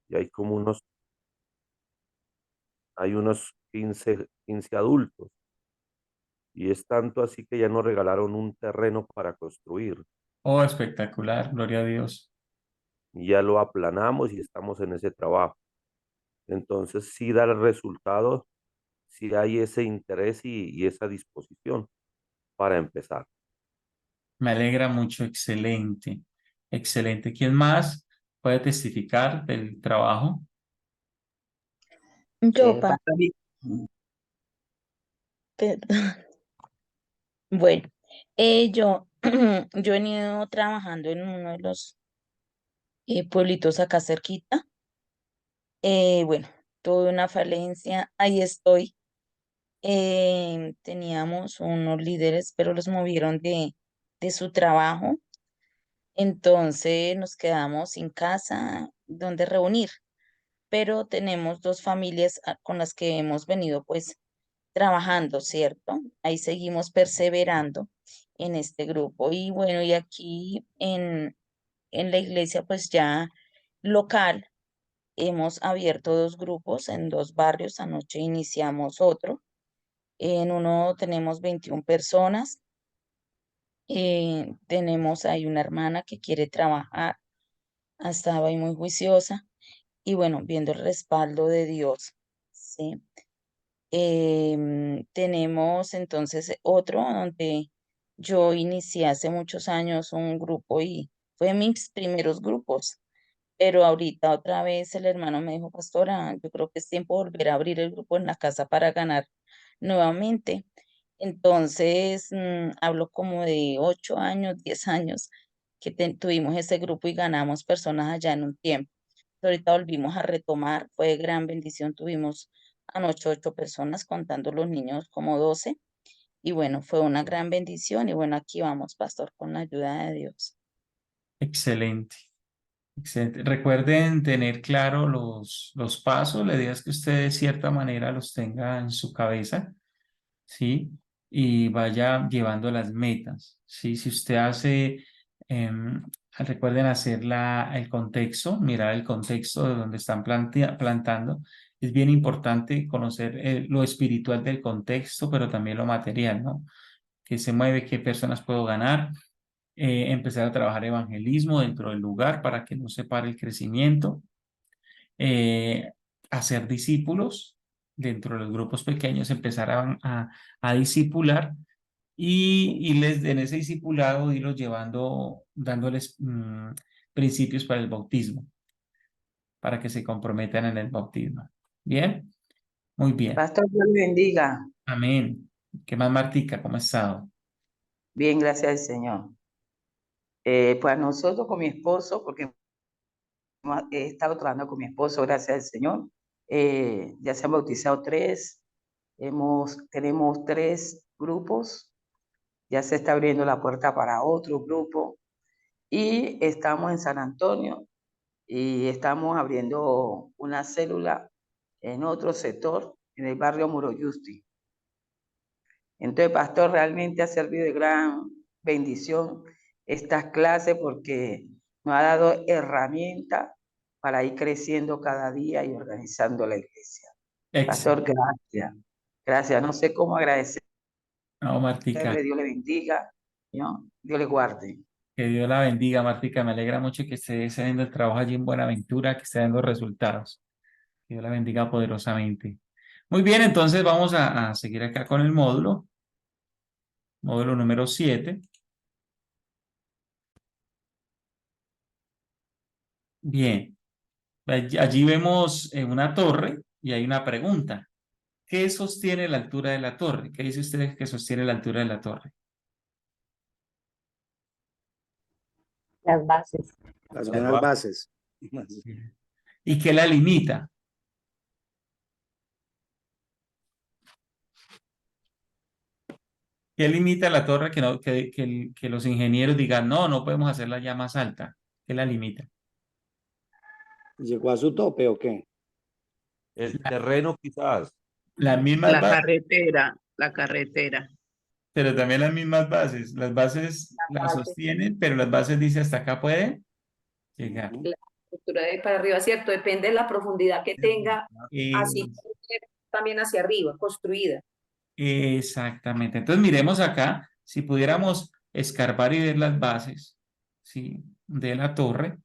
y hay unos 15 adultos. Y es tanto así que ya nos regalaron un terreno para construir. Oh, espectacular, gloria a Dios. Y ya lo aplanamos y estamos en ese trabajo. Entonces sí da el resultado, sí hay ese interés y esa disposición para empezar. Me alegra mucho, excelente, excelente. ¿Quién más puede testificar del trabajo? Yo, Pastor, perdón. Bueno, yo, yo he venido trabajando en uno de los pueblitos acá cerquita. Bueno, tuve una falencia, ahí estoy. Teníamos unos líderes, pero los movieron de su trabajo. Entonces nos quedamos sin casa donde reunir, pero tenemos dos familias con las que hemos venido pues trabajando, ¿cierto? Ahí seguimos perseverando en este grupo. Y bueno, y aquí en la iglesia pues ya local hemos abierto dos grupos en dos barrios. Anoche iniciamos otro. En uno tenemos 21 personas. Tenemos ahí una hermana que quiere trabajar. Estaba ahí muy juiciosa. Y bueno, viendo el respaldo de Dios, ¿sí? Tenemos entonces otro donde yo inicié hace muchos años un grupo y fue mis primeros grupos, pero ahorita otra vez el hermano me dijo, pastora, yo creo que es tiempo de volver a abrir el grupo en la casa para ganar nuevamente. Entonces, hablo como de 8 años, 10 años que tuvimos ese grupo y ganamos personas allá en un tiempo. Ahorita volvimos a retomar, fue de gran bendición, tuvimos anoche 8 personas, contando los niños como 12, y bueno, fue una gran bendición, y bueno, aquí vamos, pastor, con la ayuda de Dios. Excelente, excelente. Recuerden tener claro los pasos, la idea es que usted de cierta manera los tenga en su cabeza, ¿sí? Y vaya llevando las metas, ¿sí? Si usted hace, recuerden hacer el contexto, mirar el contexto de donde están plantando. Es bien importante conocer lo espiritual del contexto, pero también lo material, ¿no? ¿Qué se mueve? ¿Qué personas puedo ganar? Empezar a trabajar evangelismo dentro del lugar para que no se pare el crecimiento, eh, hacer discípulos dentro de los grupos pequeños, empezar a discipular en ese discipulado irlos llevando, dándoles principios para el bautismo, para que se comprometan en el bautismo. ¿Bien? Muy bien. Pastor, Dios le bendiga. Amén. ¿Qué más, Martica? ¿Cómo ha estado? Bien, gracias al Señor. Pues nosotros con mi esposo, porque he estado trabajando con mi esposo, gracias al Señor, ya se han bautizado 3, tenemos 3 grupos, ya se está abriendo la puerta para otro grupo y estamos en San Antonio y estamos abriendo una célula en otro sector, en el barrio Muroyusti. Entonces, pastor, realmente ha servido de gran bendición estas clases porque nos ha dado herramientas para ir creciendo cada día y organizando la iglesia. Pastor, Excelente. gracias. Gracias. No sé cómo agradecerle. No, Martica. Dios le bendiga, ¿no? Dios le guarde. Que Dios la bendiga, Martica. Me alegra mucho que esté haciendo el trabajo allí en Buenaventura, que esté dando resultados. Que Dios la bendiga poderosamente. Muy bien, entonces vamos a seguir acá con el módulo número 7. Bien, allí vemos una torre y hay una pregunta. ¿Qué sostiene la altura de la torre? ¿Qué dice usted que sostiene la altura de la torre? Las bases. Las Las buenas bases. bases. ¿Y qué la limita? ¿Qué limita la torre que, no, que los ingenieros digan, no, no podemos hacerla ya más alta? ¿Qué la limita? ¿Llegó a su tope o qué? El terreno quizás. Las mismas La bases, carretera, la carretera. pero también las mismas bases. Las bases las Bases. sostienen, pero las bases dicen hasta acá puede llegar. Ujú. estructura de ahí para arriba, ¿cierto? Depende de la profundidad que tenga, así puede ser también hacia arriba, construida. Exactamente. Entonces miremos acá, si pudiéramos escarbar y ver las bases, ¿sí?, de la torre,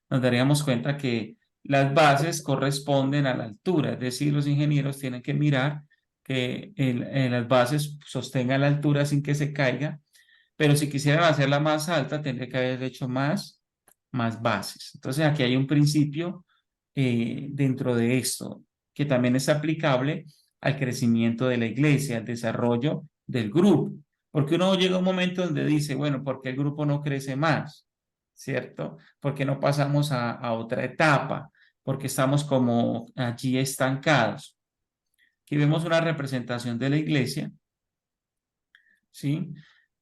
nos daríamos cuenta que las bases corresponden a la altura, es decir, los ingenieros tienen que mirar que las bases sostengan la altura sin que se caiga, pero si quisieran hacerla más alta, tendría que haber hecho más bases. Entonces aquí hay un principio dentro de esto, que también es aplicable al crecimiento de la iglesia, al desarrollo del grupo. Porque uno llega a un momento donde dice, bueno, ¿por qué el grupo no crece más? ¿Cierto? ¿Por qué no pasamos a otra etapa? Porque estamos como allí estancados. Aquí vemos una representación de la iglesia, ¿sí?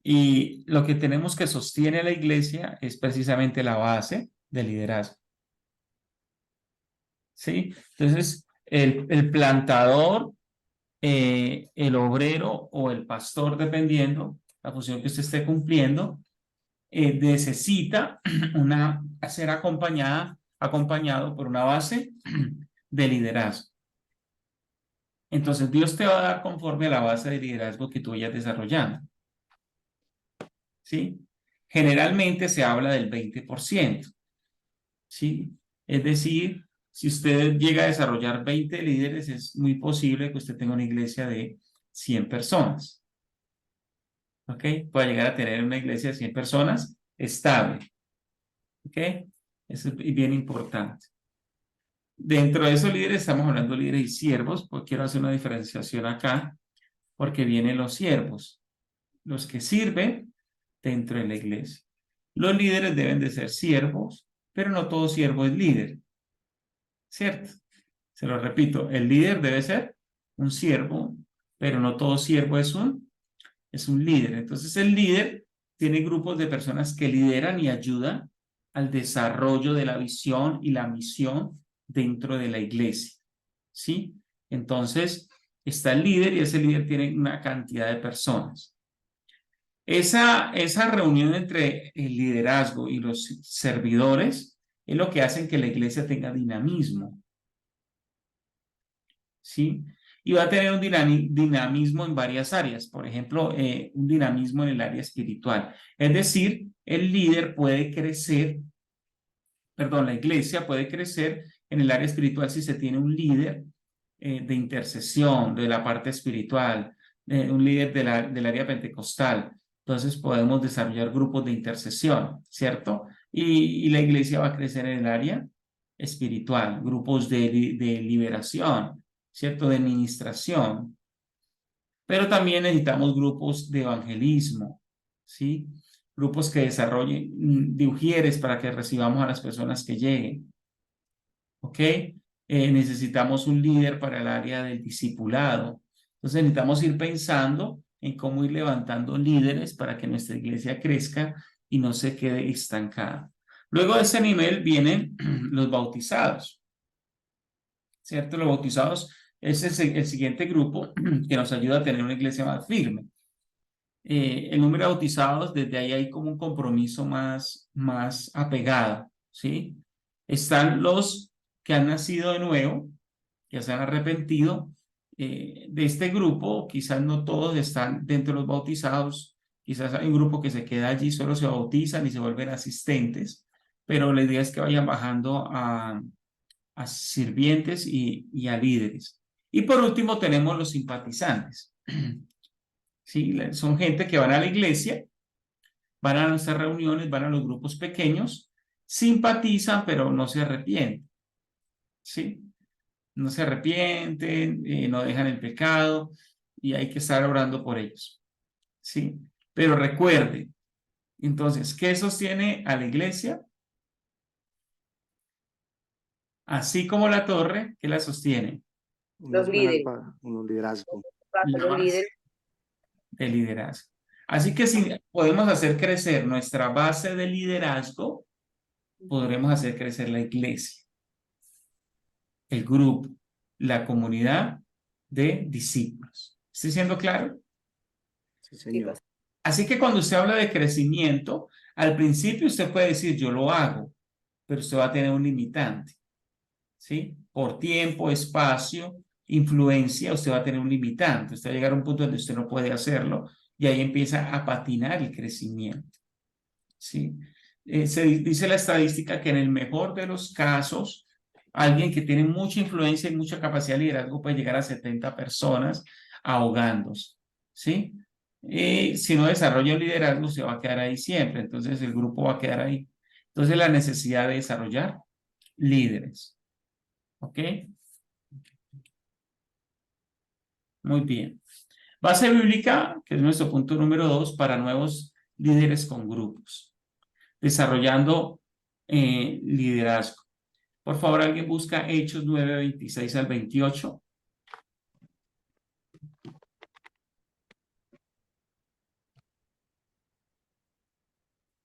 Y lo que tenemos que sostiene la iglesia es precisamente la base del liderazgo, ¿sí? Entonces, el plantador, el obrero o el pastor, dependiendo la función que usted esté cumpliendo, necesita ser acompañado por una base de liderazgo. Entonces, Dios te va a dar conforme a la base de liderazgo que tú vayas desarrollando, ¿sí? Generalmente se habla del 20%, ¿sí? Es decir, si usted llega a desarrollar 20 líderes, es muy posible que usted tenga una iglesia de 100 personas. ¿Ok? Puede llegar a tener una iglesia de 100 personas estable. ¿Ok? Eso es bien importante. Dentro de esos líderes estamos hablando de líderes y siervos, pues quiero hacer una diferenciación acá, porque vienen los siervos, los que sirven dentro de la iglesia. Los líderes deben de ser siervos, pero no todo siervo es líder, ¿cierto? Se lo repito, el líder debe ser un siervo, pero no todo siervo es un líder. Entonces el líder tiene grupos de personas que lideran y ayudan al desarrollo de la visión y la misión dentro de la iglesia, ¿sí? Entonces está el líder y ese líder tiene una cantidad de personas. Esa reunión entre el liderazgo y los servidores es lo que hace que la iglesia tenga dinamismo, ¿sí? Y va a tener un dinamismo en varias áreas, por ejemplo, un dinamismo en el área espiritual. Es decir, el líder puede crecer, la iglesia puede crecer en el área espiritual si se tiene un líder de intercesión, de la parte espiritual, un líder del área pentecostal. Entonces podemos desarrollar grupos de intercesión, ¿cierto? Y la iglesia va a crecer en el área espiritual, grupos de liberación, ¿cierto? De ministración. Pero también necesitamos grupos de evangelismo, ¿sí? Grupos que desarrollen de ujieres para que recibamos a las personas que lleguen. ¿Ok? Necesitamos un líder para el área del discipulado. Entonces necesitamos ir pensando en cómo ir levantando líderes para que nuestra iglesia crezca y no se quede estancada. Luego de ese nivel vienen los bautizados, ¿cierto? Los bautizados es el siguiente grupo que nos ayuda a tener una iglesia más firme. El número de bautizados, desde ahí hay como un compromiso más apegado, ¿sí? Están los que han nacido de nuevo, que se han arrepentido de este grupo. Quizás no todos están dentro de los bautizados, quizás hay un grupo que se queda allí, solo se bautizan y se vuelven asistentes, pero la idea es que vayan bajando a sirvientes y a líderes. Y por último tenemos los simpatizantes. ¿Sí? Son gente que van a la iglesia, van a nuestras reuniones, van a los grupos pequeños, simpatizan, pero no se arrepienten, ¿sí? No se arrepienten, no dejan el pecado y hay que estar orando por ellos, ¿sí? Pero recuerde, entonces, ¿qué sostiene a la iglesia? Así como la torre, ¿qué la sostiene? Los líderes. Un liderazgo. Los líderes. De liderazgo. Así que si podemos hacer crecer nuestra base de liderazgo, podremos hacer crecer la iglesia, el grupo, la comunidad de discípulos. ¿Estoy siendo claro? Sí, señor. Así que cuando usted habla de crecimiento, al principio usted puede decir, yo lo hago, pero usted va a tener un limitante, ¿sí? Por tiempo, espacio, influencia, usted va a tener un limitante. Usted va a llegar a un punto donde usted no puede hacerlo y ahí empieza a patinar el crecimiento, ¿sí? Dice la estadística que en el mejor de los casos, alguien que tiene mucha influencia y mucha capacidad de liderazgo puede llegar a 70 personas ahogándose, ¿sí? Si no desarrolla el liderazgo, se va a quedar ahí siempre, entonces el grupo va a quedar ahí. Entonces la necesidad de desarrollar líderes, ¿ok? Muy bien. Base bíblica, que es nuestro punto número 2, para nuevos líderes con grupos. Desarrollando liderazgo. Por favor, alguien busca Hechos 9, 26 al 28.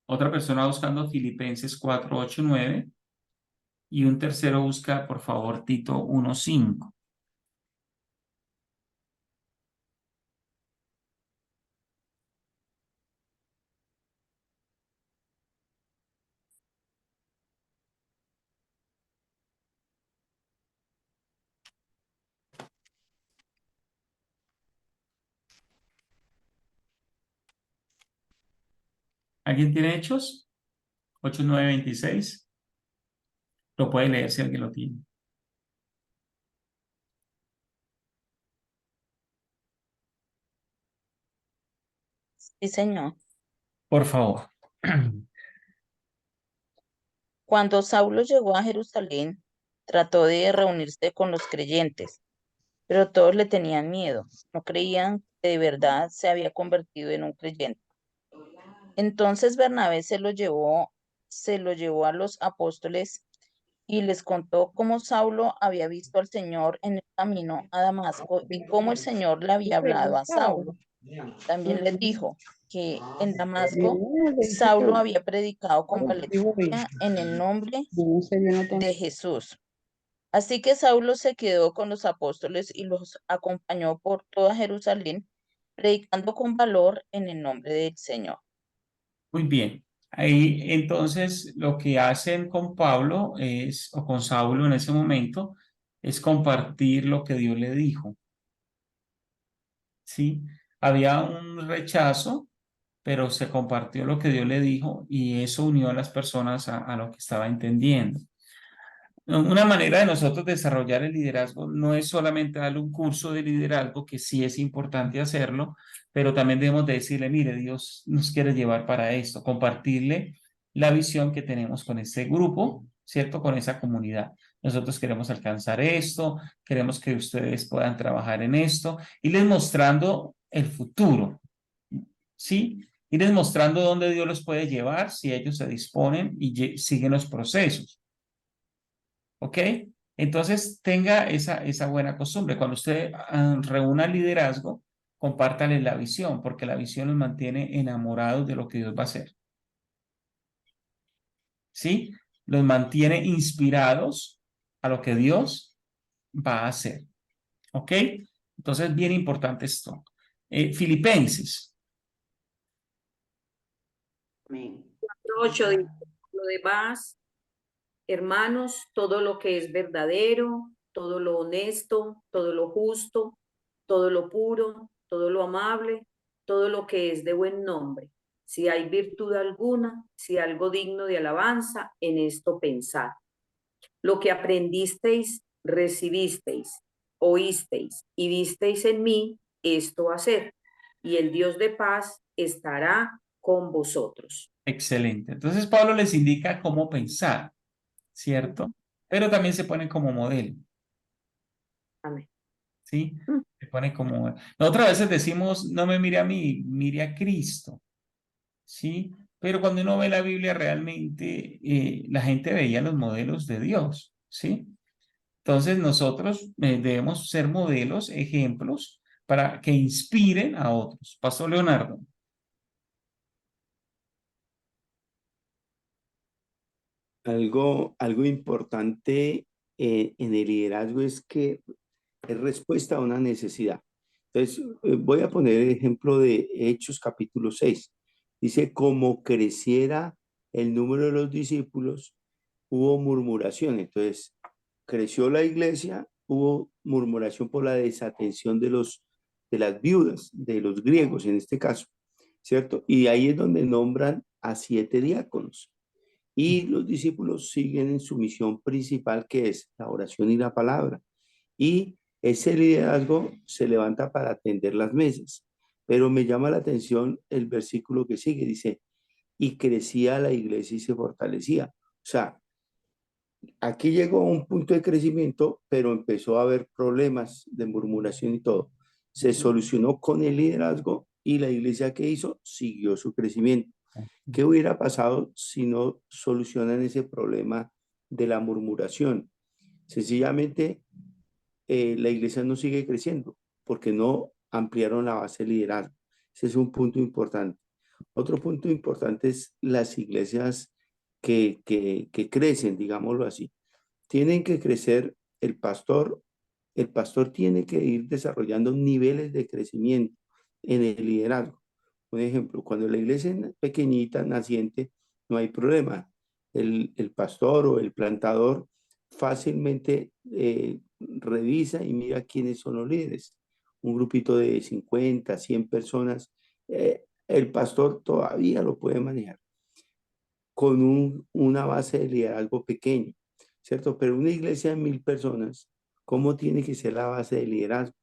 Otra persona buscando Filipenses 4, 8, 9. Y un tercero busca, por favor, Tito 1, 5. ¿Alguien tiene Hechos? 8, 9, 26. Lo puede leer si alguien lo tiene. Sí, señor. Por favor. Cuando Saulo llegó a Jerusalén, trató de reunirse con los creyentes, pero todos le tenían miedo. No creían que de verdad se había convertido en un creyente. Entonces Bernabé se lo llevó a los apóstoles y les contó cómo Saulo había visto al Señor en el camino a Damasco y cómo el Señor le había hablado a Saulo. También les dijo que en Damasco Saulo había predicado con valentía en el nombre de Jesús. Así que Saulo se quedó con los apóstoles y los acompañó por toda Jerusalén, predicando con valor en el nombre del Señor. Muy bien. Ahí entonces lo que hacen con Pablo es, o con Saulo en ese momento, es compartir lo que Dios le dijo. ¿Sí? Había un rechazo, pero se compartió lo que Dios le dijo y eso unió a las personas a lo que estaba entendiendo. Una manera de nosotros desarrollar el liderazgo no es solamente darle un curso de liderazgo, que sí es importante hacerlo, pero también debemos de decirle, mire, Dios nos quiere llevar para esto, compartirle la visión que tenemos con este grupo, ¿cierto? Con esa comunidad. Nosotros queremos alcanzar esto, queremos que ustedes puedan trabajar en esto, irles mostrando el futuro, ¿sí? Irles mostrando dónde Dios los puede llevar si ellos se disponen y siguen los procesos. ¿Ok? Entonces tenga esa buena costumbre. Cuando usted reúna liderazgo, compártale la visión, porque la visión los mantiene enamorados de lo que Dios va a hacer. ¿Sí? Los mantiene inspirados a lo que Dios va a hacer. ¿Ok? Entonces, bien importante esto. Filipenses. 8 dice, lo demás, hermanos, todo lo que es verdadero, todo lo honesto, todo lo justo, todo lo puro, todo lo amable, todo lo que es de buen nombre. Si hay virtud alguna, si algo digno de alabanza, en esto pensad. Lo que aprendisteis, recibisteis, oísteis y visteis en mí, esto haced, y el Dios de paz estará con vosotros. Excelente. Entonces, Pablo les indica cómo pensar, ¿cierto? Pero también se pone como modelo. Amén. ¿Sí? Se pone como... Nosotras a veces decimos, no me mire a mí, mire a Cristo, ¿sí? Pero cuando uno ve la Biblia realmente, la gente veía los modelos de Dios, ¿sí? Entonces nosotros debemos ser modelos, ejemplos, para que inspiren a otros. Pastor Leonardo. Algo importante en el liderazgo es que es respuesta a una necesidad. Entonces, voy a poner el ejemplo de Hechos capítulo 6. Dice, como creciera el número de los discípulos, hubo murmuración. Entonces, creció la iglesia, hubo murmuración por la desatención de las viudas, de los griegos en este caso, ¿cierto? Y ahí es donde nombran a 7 diáconos. Y los discípulos siguen en su misión principal, que es la oración y la palabra. Y ese liderazgo se levanta para atender las mesas. Pero me llama la atención el versículo que sigue, dice, y crecía la iglesia y se fortalecía. O sea, aquí llegó a un punto de crecimiento, pero empezó a haber problemas de murmuración y todo. Se solucionó con el liderazgo y la iglesia que hizo siguió su crecimiento. ¿Qué hubiera pasado si no solucionan ese problema de la murmuración? Sencillamente, la iglesia no sigue creciendo porque no ampliaron la base de liderazgo. Ese es un punto importante. Otro punto importante es las iglesias que crecen, digámoslo así. Tienen que crecer el pastor tiene que ir desarrollando niveles de crecimiento en el liderazgo. Por ejemplo, cuando la iglesia es pequeñita, naciente, no hay problema. El pastor o el plantador fácilmente revisa y mira quiénes son los líderes. Un grupito de 50, 100 personas, el pastor todavía lo puede manejar con una base de liderazgo pequeño, ¿cierto? Pero una iglesia de 1000 personas, ¿cómo tiene que ser la base de liderazgo?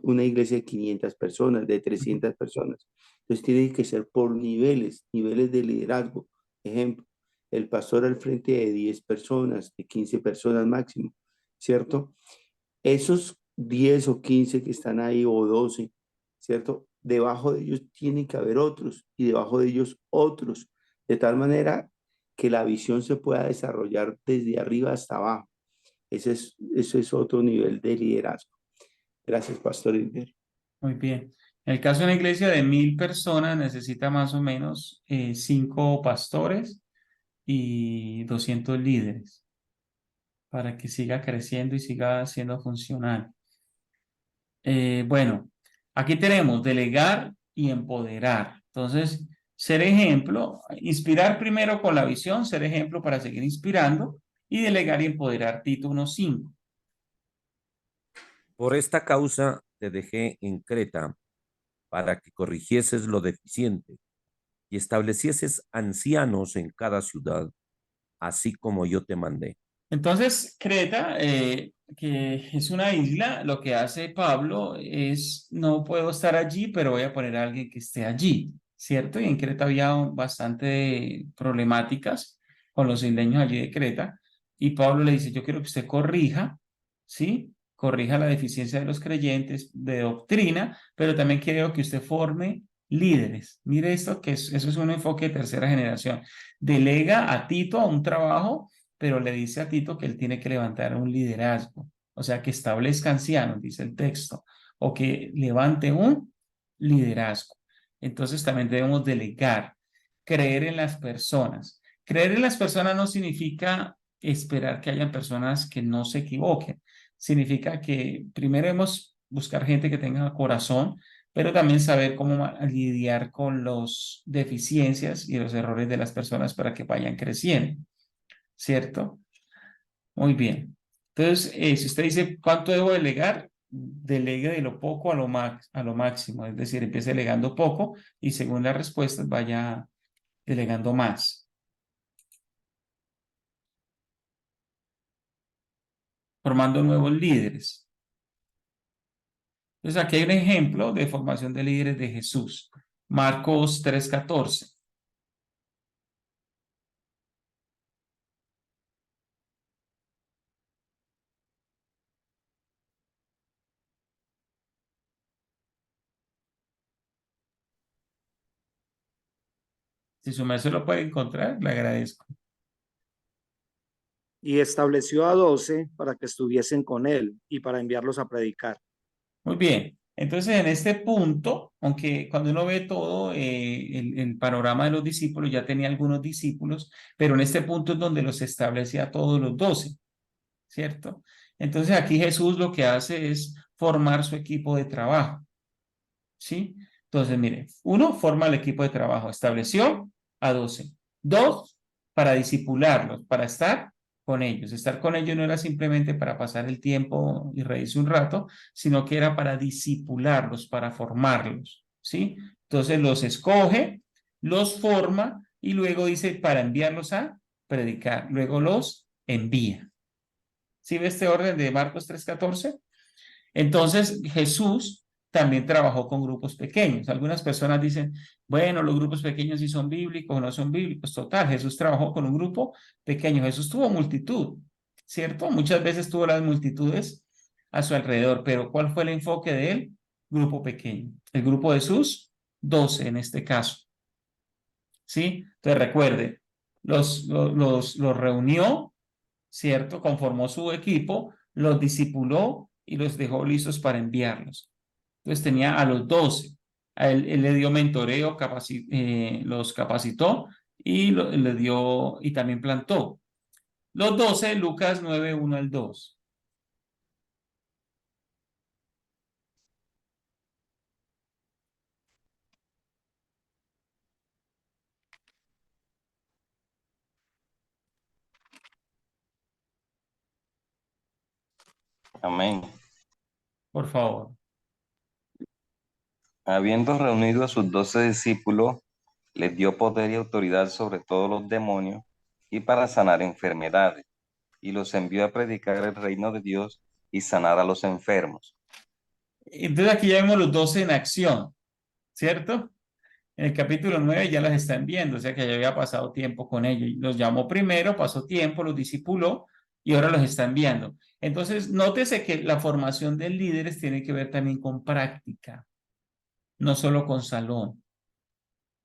Una iglesia de 500 personas, de 300 personas. Entonces tiene que ser por niveles de liderazgo. Ejemplo, el pastor al frente de 10 personas, de 15 personas máximo, ¿cierto? Esos 10 o 15 que están ahí, o 12, ¿cierto? Debajo de ellos tienen que haber otros y debajo de ellos otros, de tal manera que la visión se pueda desarrollar desde arriba hasta abajo. Ese es otro nivel de liderazgo. Gracias, Pastor Hilber. Muy bien. En el caso de una iglesia de 1000 personas necesita más o menos 5 pastores y 200 líderes para que siga creciendo y siga siendo funcional. Bueno, aquí tenemos delegar y empoderar. Entonces, ser ejemplo, inspirar primero con la visión, ser ejemplo para seguir inspirando y delegar y empoderar. Tito 1:5. Por esta causa te dejé en Creta para que corrigieses lo deficiente y establecieses ancianos en cada ciudad, así como yo te mandé. Entonces, Creta, que es una isla, lo que hace Pablo es, no puedo estar allí, pero voy a poner a alguien que esté allí, ¿cierto? Y en Creta había bastante problemáticas con los isleños allí de Creta, y Pablo le dice, yo quiero que usted corrija, ¿sí? Corrija la deficiencia de los creyentes de doctrina, pero también quiero que usted forme líderes. Mire esto, eso es un enfoque de tercera generación. Delega a Tito a un trabajo, pero le dice a Tito que él tiene que levantar un liderazgo, o sea, que establezca ancianos, dice el texto, o que levante un liderazgo. Entonces también debemos delegar, creer en las personas. Creer en las personas no significa esperar que hayan personas que no se equivoquen. Significa que primero debemos buscar gente que tenga corazón, pero también saber cómo lidiar con las deficiencias y los errores de las personas para que vayan creciendo. ¿Cierto? Muy bien. Entonces, si usted dice, ¿cuánto debo delegar? Delegue de lo poco a lo máximo, es decir, empiece delegando poco y según las respuestas vaya delegando más. Formando nuevos líderes. Entonces, aquí hay un ejemplo de formación de líderes de Jesús. Marcos 3:14. Si su merced lo puede encontrar, le agradezco. Y estableció a 12 para que estuviesen con él y para enviarlos a predicar. Muy bien. Entonces, en este punto, aunque cuando uno ve todo el panorama de los discípulos, ya tenía algunos discípulos, pero en este punto es donde los establece a todos los 12, ¿cierto? Entonces, aquí Jesús lo que hace es formar su equipo de trabajo, ¿sí? Entonces, mire, uno, forma el equipo de trabajo, estableció a 12. Dos, para disipularlos, para estar con ellos. Estar con ellos no era simplemente para pasar el tiempo y reírse un rato, sino que era para disipularlos, para formarlos, ¿sí? Entonces los escoge, los forma y luego dice para enviarlos a predicar. Luego los envía. ¿Sí ve este orden de Marcos 3:14? Entonces Jesús también trabajó con grupos pequeños. Algunas personas dicen, bueno, los grupos pequeños sí son bíblicos o no son bíblicos. Total, Jesús trabajó con un grupo pequeño. Jesús tuvo multitud, ¿cierto? Muchas veces tuvo las multitudes a su alrededor, pero ¿cuál fue el enfoque de él? Grupo pequeño. El grupo de sus 12 en este caso, ¿sí? Entonces recuerde, los reunió, ¿cierto? Conformó su equipo, los discipuló y los dejó listos para enviarlos. Entonces tenía a los 12. A él le dio mentoreo, los capacitó y le dio y también plantó. Los 12, Lucas 9, 1 al 2. Amén. Por favor. Habiendo reunido a sus 12 discípulos, les dio poder y autoridad sobre todos los demonios y para sanar enfermedades, y los envió a predicar el reino de Dios y sanar a los enfermos. Entonces aquí ya vemos los 12 en acción, ¿cierto? En el capítulo 9 ya las están viendo, o sea que ya había pasado tiempo con ellos. Los llamó primero, pasó tiempo, los discipuló y ahora los están viendo. Entonces, nótese que la formación de líderes tiene que ver también con práctica, no solo con salón,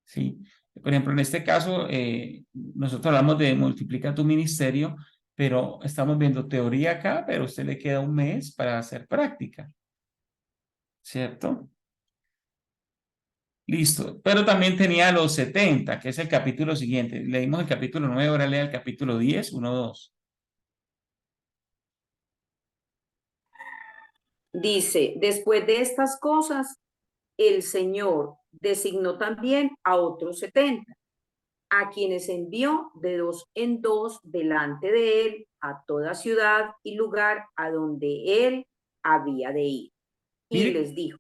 ¿sí? Por ejemplo, en este caso, nosotros hablamos de multiplica tu ministerio, pero estamos viendo teoría acá, pero a usted le queda un mes para hacer práctica, ¿cierto? Listo, pero también tenía los 70, que es el capítulo siguiente. Leímos el capítulo 9, ahora lea el capítulo 10, 1, 2. Dice, después de estas cosas, el Señor designó también a otros 70, a quienes envió de 2 en 2 delante de él a toda ciudad y lugar a donde él había de ir. Y Mire, les dijo,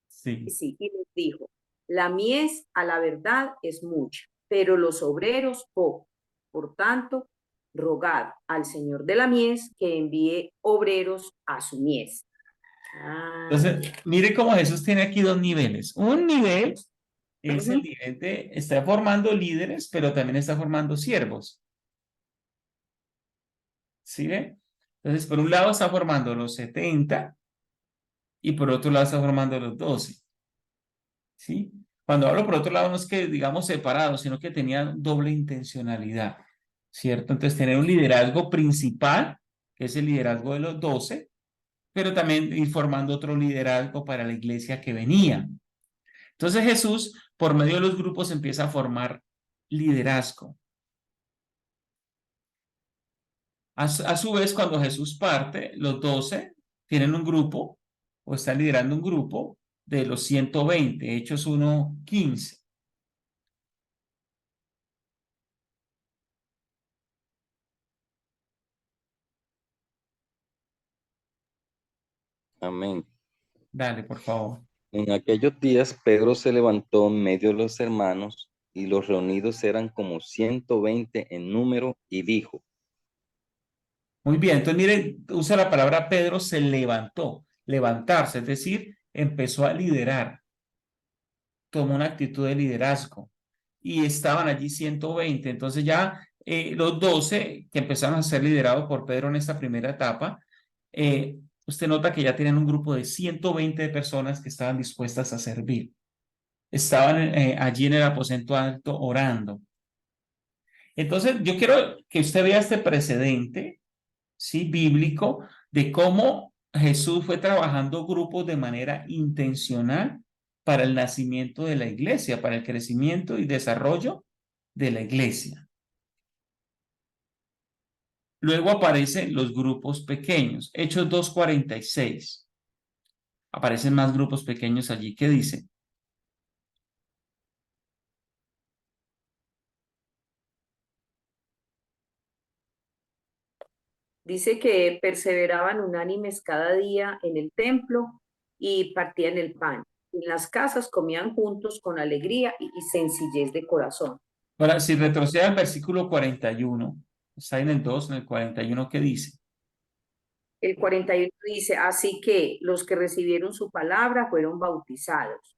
sí. y les dijo, la mies a la verdad es mucha, pero los obreros pocos. Por tanto, rogad al Señor de la mies que envíe obreros a su mies. Entonces, mire cómo Jesús tiene aquí dos niveles. Un nivel es el Ujú. nivel de, está formando líderes, pero también está formando siervos. ¿Sí ve? Entonces, por un lado está formando los 70 y por otro lado está formando los 12. ¿Sí? Cuando hablo por otro lado no es que digamos separados, sino que tenía doble intencionalidad, ¿cierto? Entonces tener un liderazgo principal, que es el liderazgo de los 12, pero también ir formando otro liderazgo para la iglesia que venía. Entonces Jesús, por medio de los grupos, empieza a formar liderazgo. A su vez, cuando Jesús parte, los 12 tienen un grupo o están liderando un grupo de los 120, Hechos 1:15. Amén. Dale, por favor. En aquellos días Pedro se levantó en medio de los hermanos y los reunidos eran como 120 en número y dijo, Muy bien, entonces mire, usa la palabra Pedro se levantó, levantarse, es decir, empezó a liderar, tomó una actitud de liderazgo y estaban allí 120, entonces ya los 12 que empezaron a ser liderados por Pedro en esta primera etapa, usted nota que ya tienen un grupo de 120 personas que estaban dispuestas a servir, estaban allí en el aposento alto orando. Entonces yo quiero que usted vea este precedente, ¿sí? Bíblico, de cómo Jesús fue trabajando grupos de manera intencional para el nacimiento de la iglesia, para el crecimiento y desarrollo de la iglesia. Luego aparecen los grupos pequeños. Hechos 2:46. Aparecen más grupos pequeños allí que dicen. Dice que perseveraban unánimes cada día en el templo y partían el pan. En las casas comían juntos con alegría y sencillez de corazón. Ahora, si retrocede al versículo 41, está en el 2, en el 41, ¿qué dice? El 41 dice, así que los que recibieron su palabra fueron bautizados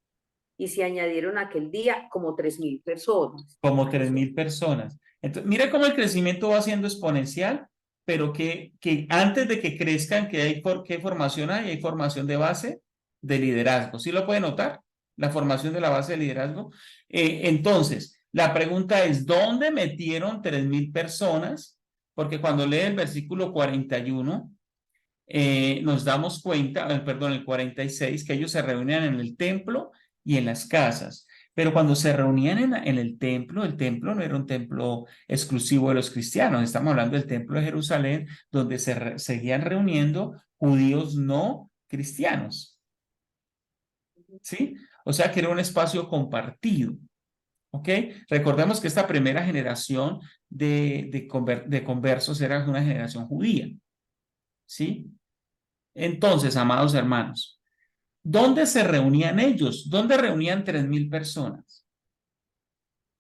y se añadieron aquel día como 3.000 personas. Como 3.000 personas. Entonces, mira cómo el crecimiento va siendo exponencial, pero que antes de que crezcan, ¿qué formación hay? Hay formación de base de liderazgo. ¿Sí lo puede notar? La formación de la base de liderazgo. Entonces, la pregunta es, ¿dónde metieron 3.000 personas? Porque cuando lee el versículo 41, nos damos cuenta, perdón, el 46, que ellos se reunían en el templo y en las casas. Pero cuando se reunían en el templo no era un templo exclusivo de los cristianos. Estamos hablando del templo de Jerusalén, donde seguían reuniendo judíos no cristianos. ¿Sí? O sea que era un espacio compartido. ¿Ok? Recordemos que esta primera generación de conversos era una generación judía. ¿Sí? Entonces, amados hermanos, ¿dónde se reunían ellos? ¿Dónde reunían 3.000 personas?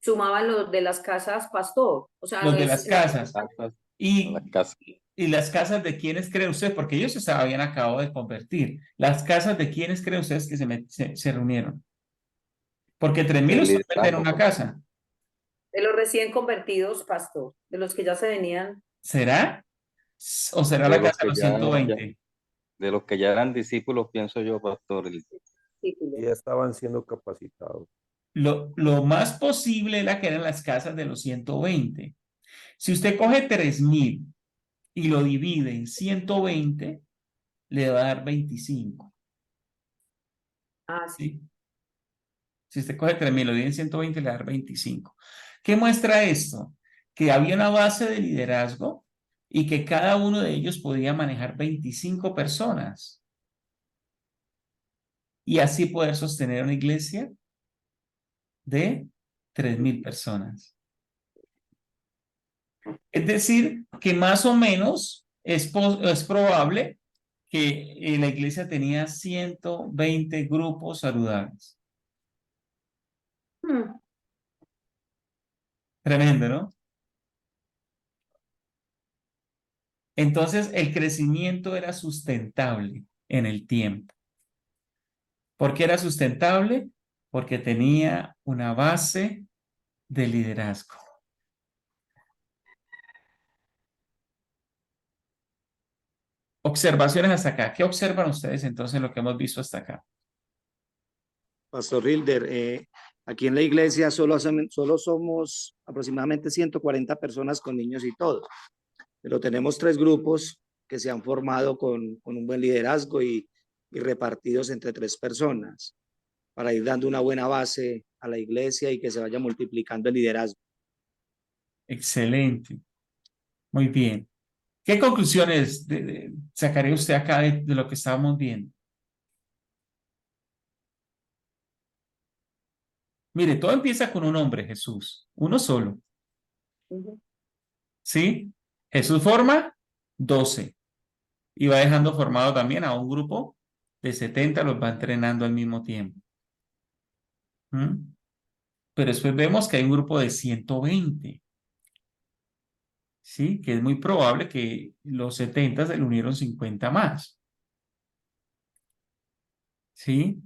Sumaban los de las casas pastor, o sea, Los de las casas. La ¿Y, casa. y las casas de quiénes creen ustedes? Porque ellos se habían acabado de convertir. ¿Las casas de quiénes creen ustedes que se reunieron? Porque 3.000 El usualmente en liderazgo. una casa. de los recién convertidos, pastor, de los que ya se venían. ¿Será? ¿O será De la los casa de que los ya, 120? de los que ya eran discípulos, pienso yo, pastor. Y ya estaban siendo capacitados. Lo más posible era que eran las casas de los 120. Si usted coge 3.000 y lo divide en 120, le va a dar 25. Ah, sí. ¿Sí? Si usted coge 3.000 y lo divide en 120, le va a dar 25. ¿Qué muestra esto? Que había una base de liderazgo y que cada uno de ellos podía manejar 25 personas. Y así poder sostener una iglesia de 3.000 personas. Es decir, que más o menos es probable que la iglesia tenía 120 grupos saludables. Hmm. Tremendo, ¿no? Entonces, el crecimiento era sustentable en el tiempo. ¿Por qué era sustentable? Porque tenía una base de liderazgo. Observaciones hasta acá. ¿Qué observan ustedes entonces en lo que hemos visto hasta acá? Pastor Hilder, aquí en la iglesia solo somos aproximadamente 140 personas con niños y todo, pero tenemos 3 grupos que se han formado con un buen liderazgo y repartidos entre 3 personas para ir dando una buena base a la iglesia y que se vaya multiplicando el liderazgo. Excelente. Muy bien. ¿Qué conclusiones sacaría usted acá de lo que estábamos viendo? Mire, todo empieza con un hombre, Jesús, uno solo. ¿Sí? Jesús forma 12 y va dejando formado también a un grupo de 70, los va entrenando al mismo tiempo. Pero después vemos que hay un grupo de 120. ¿Sí? Que es muy probable que los 70 se le unieron 50 más. ¿Sí?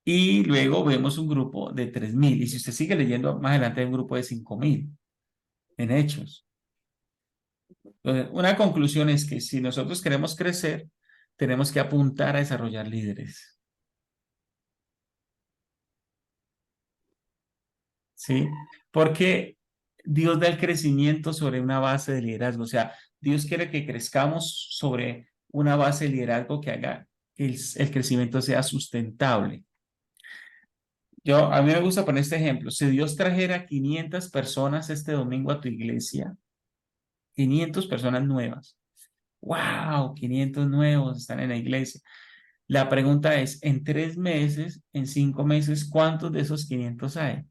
Y luego vemos un grupo de 3.000. Y si usted sigue leyendo más adelante, hay un grupo de 5.000 en Hechos. Entonces, una conclusión es que si nosotros queremos crecer, tenemos que apuntar a desarrollar líderes. ¿Sí? Porque Dios da el crecimiento sobre una base de liderazgo. O sea, Dios quiere que crezcamos sobre una base de liderazgo que haga que el crecimiento sea sustentable. A mí me gusta poner este ejemplo. Si Dios trajera 500 personas este domingo a tu iglesia, 500 personas nuevas. ¡Wow! 500 nuevos están en la iglesia. La pregunta es, en 3 meses, en 5 meses, ¿cuántos de esos 500 hay?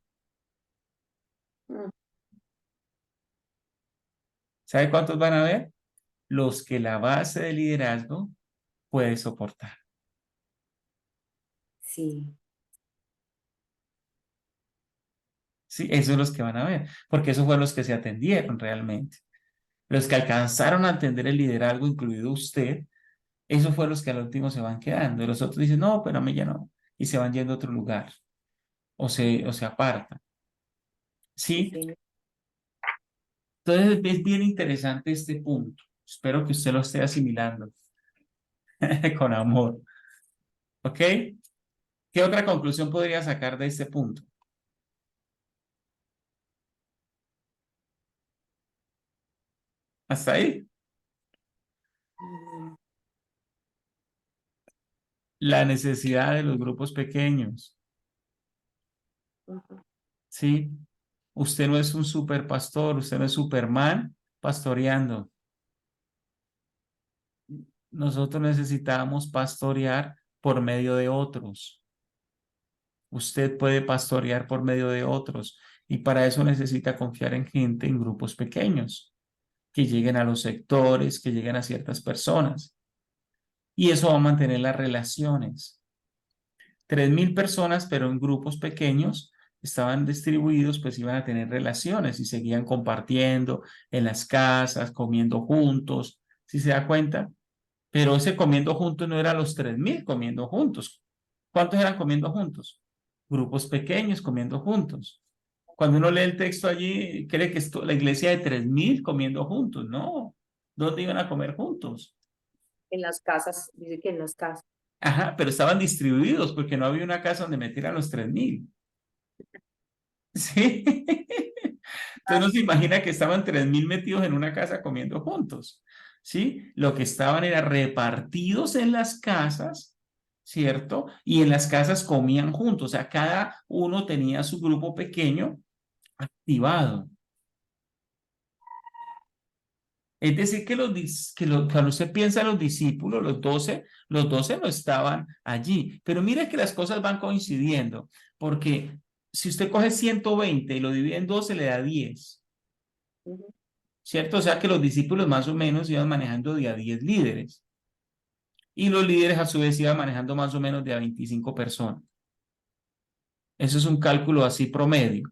¿Sabe cuántos van a haber? los que la base de liderazgo puede soportar. Sí. Sí, esos son los que van a ver, porque esos fueron los que se atendieron realmente. Los que alcanzaron a atender el liderazgo, incluido usted, esos fueron los que al último se van quedando. Y los otros dicen, no, pero a mí ya no. Y se van yendo a otro lugar o se apartan. Sí, ¿Sí? señor. Entonces es bien interesante este punto. Espero que usted lo esté asimilando con amor. ¿Ok? ¿Qué otra conclusión podría sacar de este punto? ¿Hasta ahí? Mm, La necesidad de los grupos pequeños. ujú. ¿Sí? Usted no es un super pastor, usted no es Superman pastoreando. Nosotros necesitamos pastorear por medio de otros. Usted puede pastorear por medio de otros y para eso necesita confiar en gente en grupos pequeños, que lleguen a los sectores, que lleguen a ciertas personas. Y eso va a mantener las relaciones. 3.000 personas, pero en grupos pequeños, estaban distribuidos, pues iban a tener relaciones y seguían compartiendo en las casas, comiendo juntos, ¿sí se da cuenta? Pero ese comiendo juntos no era los 3.000 comiendo juntos. ¿Cuántos eran comiendo juntos? Grupos pequeños comiendo juntos. Cuando uno lee el texto allí, cree que es la iglesia de 3.000 comiendo juntos. No. ¿Dónde iban a comer juntos? En las casas, dice que en las casas. Ajá, pero estaban distribuidos porque no había una casa donde metieran los 3.000. ¿Sí? Entonces no se imagina que estaban 3.000 metidos en una casa comiendo juntos. ¿Sí? Lo que estaban era repartidos en las casas, ¿cierto? Y en las casas comían juntos. O sea, cada uno tenía su grupo pequeño activado. Es decir, cuando usted piensa en los discípulos, los 12 no estaban allí. Pero mire que las cosas van coincidiendo, porque si usted coge 120 y lo divide en 12, le da 10, Ujú. ¿cierto? O sea que los discípulos más o menos iban manejando de a 10 líderes. Y los líderes a su vez iban manejando más o menos de a 25 personas. Eso es un cálculo así promedio.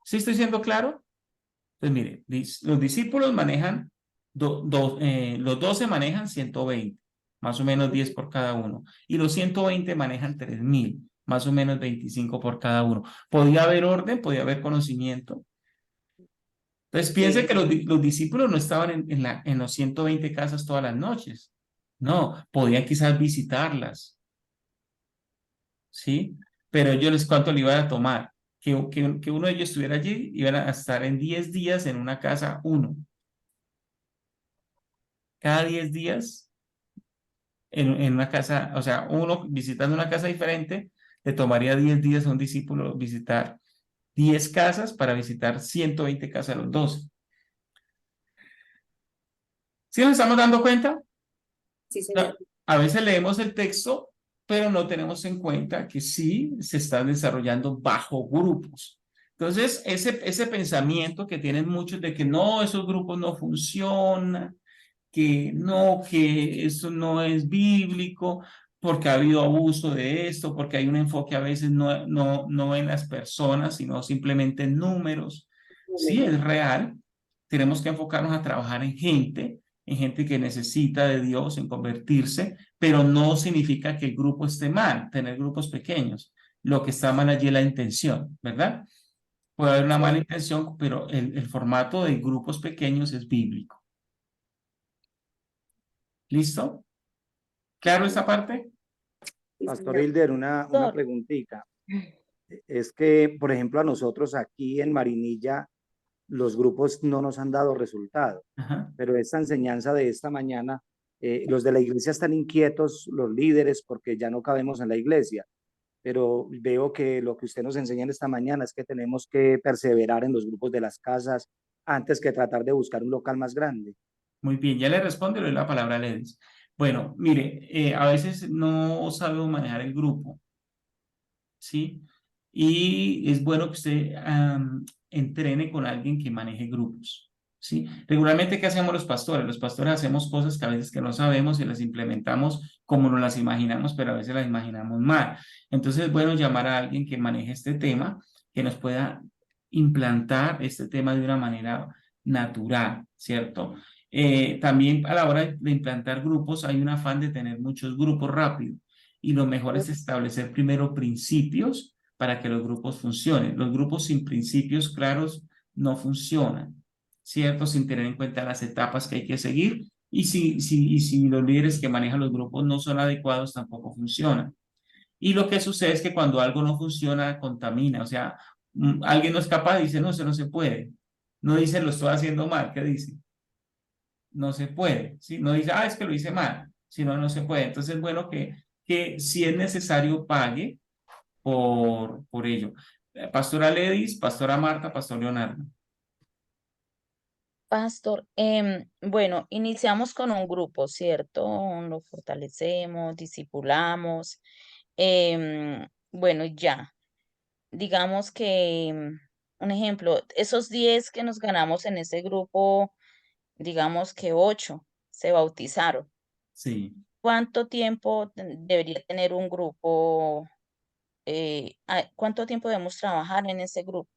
¿Sí estoy siendo claro? Pues mire, los discípulos manejan, los 12 manejan 120, más o menos 10 por cada uno. Y los 120 manejan 3.000, más o menos 25 por cada uno. Podía haber orden, podía haber conocimiento. Entonces piense Sí, que los discípulos no estaban en los 120 casas todas las noches. No, podían quizás visitarlas, ¿sí? Pero ¿cuánto le iban a tomar? Que uno de ellos estuviera allí, iban a estar en 10 días en una casa uno. Cada 10 días en una casa, o sea, uno visitando una casa diferente, le tomaría 10 días a un discípulo visitar 10 casas para visitar 120 casas a los 12. ¿Sí nos estamos dando cuenta? sí, señor. A veces leemos el texto, pero no tenemos en cuenta que sí se están desarrollando bajo grupos. Entonces, ese pensamiento que tienen muchos de que no, esos grupos no funcionan, que no, que eso no es bíblico, porque ha habido abuso de esto, porque hay un enfoque a veces no en las personas, sino simplemente en números. Sí, es real. Tenemos que enfocarnos a trabajar en gente que necesita de Dios, en convertirse, pero no significa que el grupo esté mal, tener grupos pequeños. Lo que está mal allí es la intención, ¿verdad? Puede haber una mala Sí, intención, pero el formato de grupos pequeños es bíblico. ¿Listo? ¿Claro esta parte? sí, Pastor señor. Hilder, una Doctor, preguntita. Es que, por ejemplo, a nosotros aquí en Marinilla, los grupos no nos han dado resultado, Ajá. pero esta enseñanza de esta mañana, los de la iglesia están inquietos, los líderes, porque ya no cabemos en la iglesia, pero veo que lo que usted nos enseña en esta mañana es que tenemos que perseverar en los grupos de las casas antes que tratar de buscar un local más grande. Muy bien, ya le respondo y le doy la palabra a Ledis. Bueno, mire, a veces no sabemos manejar el grupo, ¿sí? Y es bueno que usted entrene con alguien que maneje grupos. ¿sí? Regularmente, ¿qué hacemos los pastores? Los pastores hacemos cosas que a veces que no sabemos y las implementamos como nos las imaginamos, pero a veces las imaginamos mal. Entonces es bueno llamar a alguien que maneje este tema, que nos pueda implantar este tema de una manera natural, ¿cierto? También a la hora de implantar grupos hay un afán de tener muchos grupos rápido y lo mejor es establecer primero principios para que los grupos funcionen. Los grupos sin principios claros no funcionan, ¿cierto? Sin tener en cuenta las etapas que hay que seguir y si los líderes que manejan los grupos no son adecuados tampoco funcionan. Y lo que sucede es que cuando algo no funciona, contamina. O sea, alguien no es capaz, dice, no, eso no se puede. No dice, lo estoy haciendo mal. ¿Qué dice? No se puede. ¿Sí? No dice, es que lo hice mal. Sino, no se puede. Entonces, es bueno que si es necesario, pague por ello. Pastora Ledis, Pastora Marta, Pastor Leonardo. Pastor, bueno, iniciamos con un grupo, ¿cierto? Lo fortalecemos, discipulamos. Bueno, ya, digamos que, un ejemplo, esos 10 que nos ganamos en ese grupo, digamos que 8 se bautizaron. Sí. ¿Cuánto tiempo debería tener un grupo? ¿Cuánto tiempo debemos trabajar en ese grupo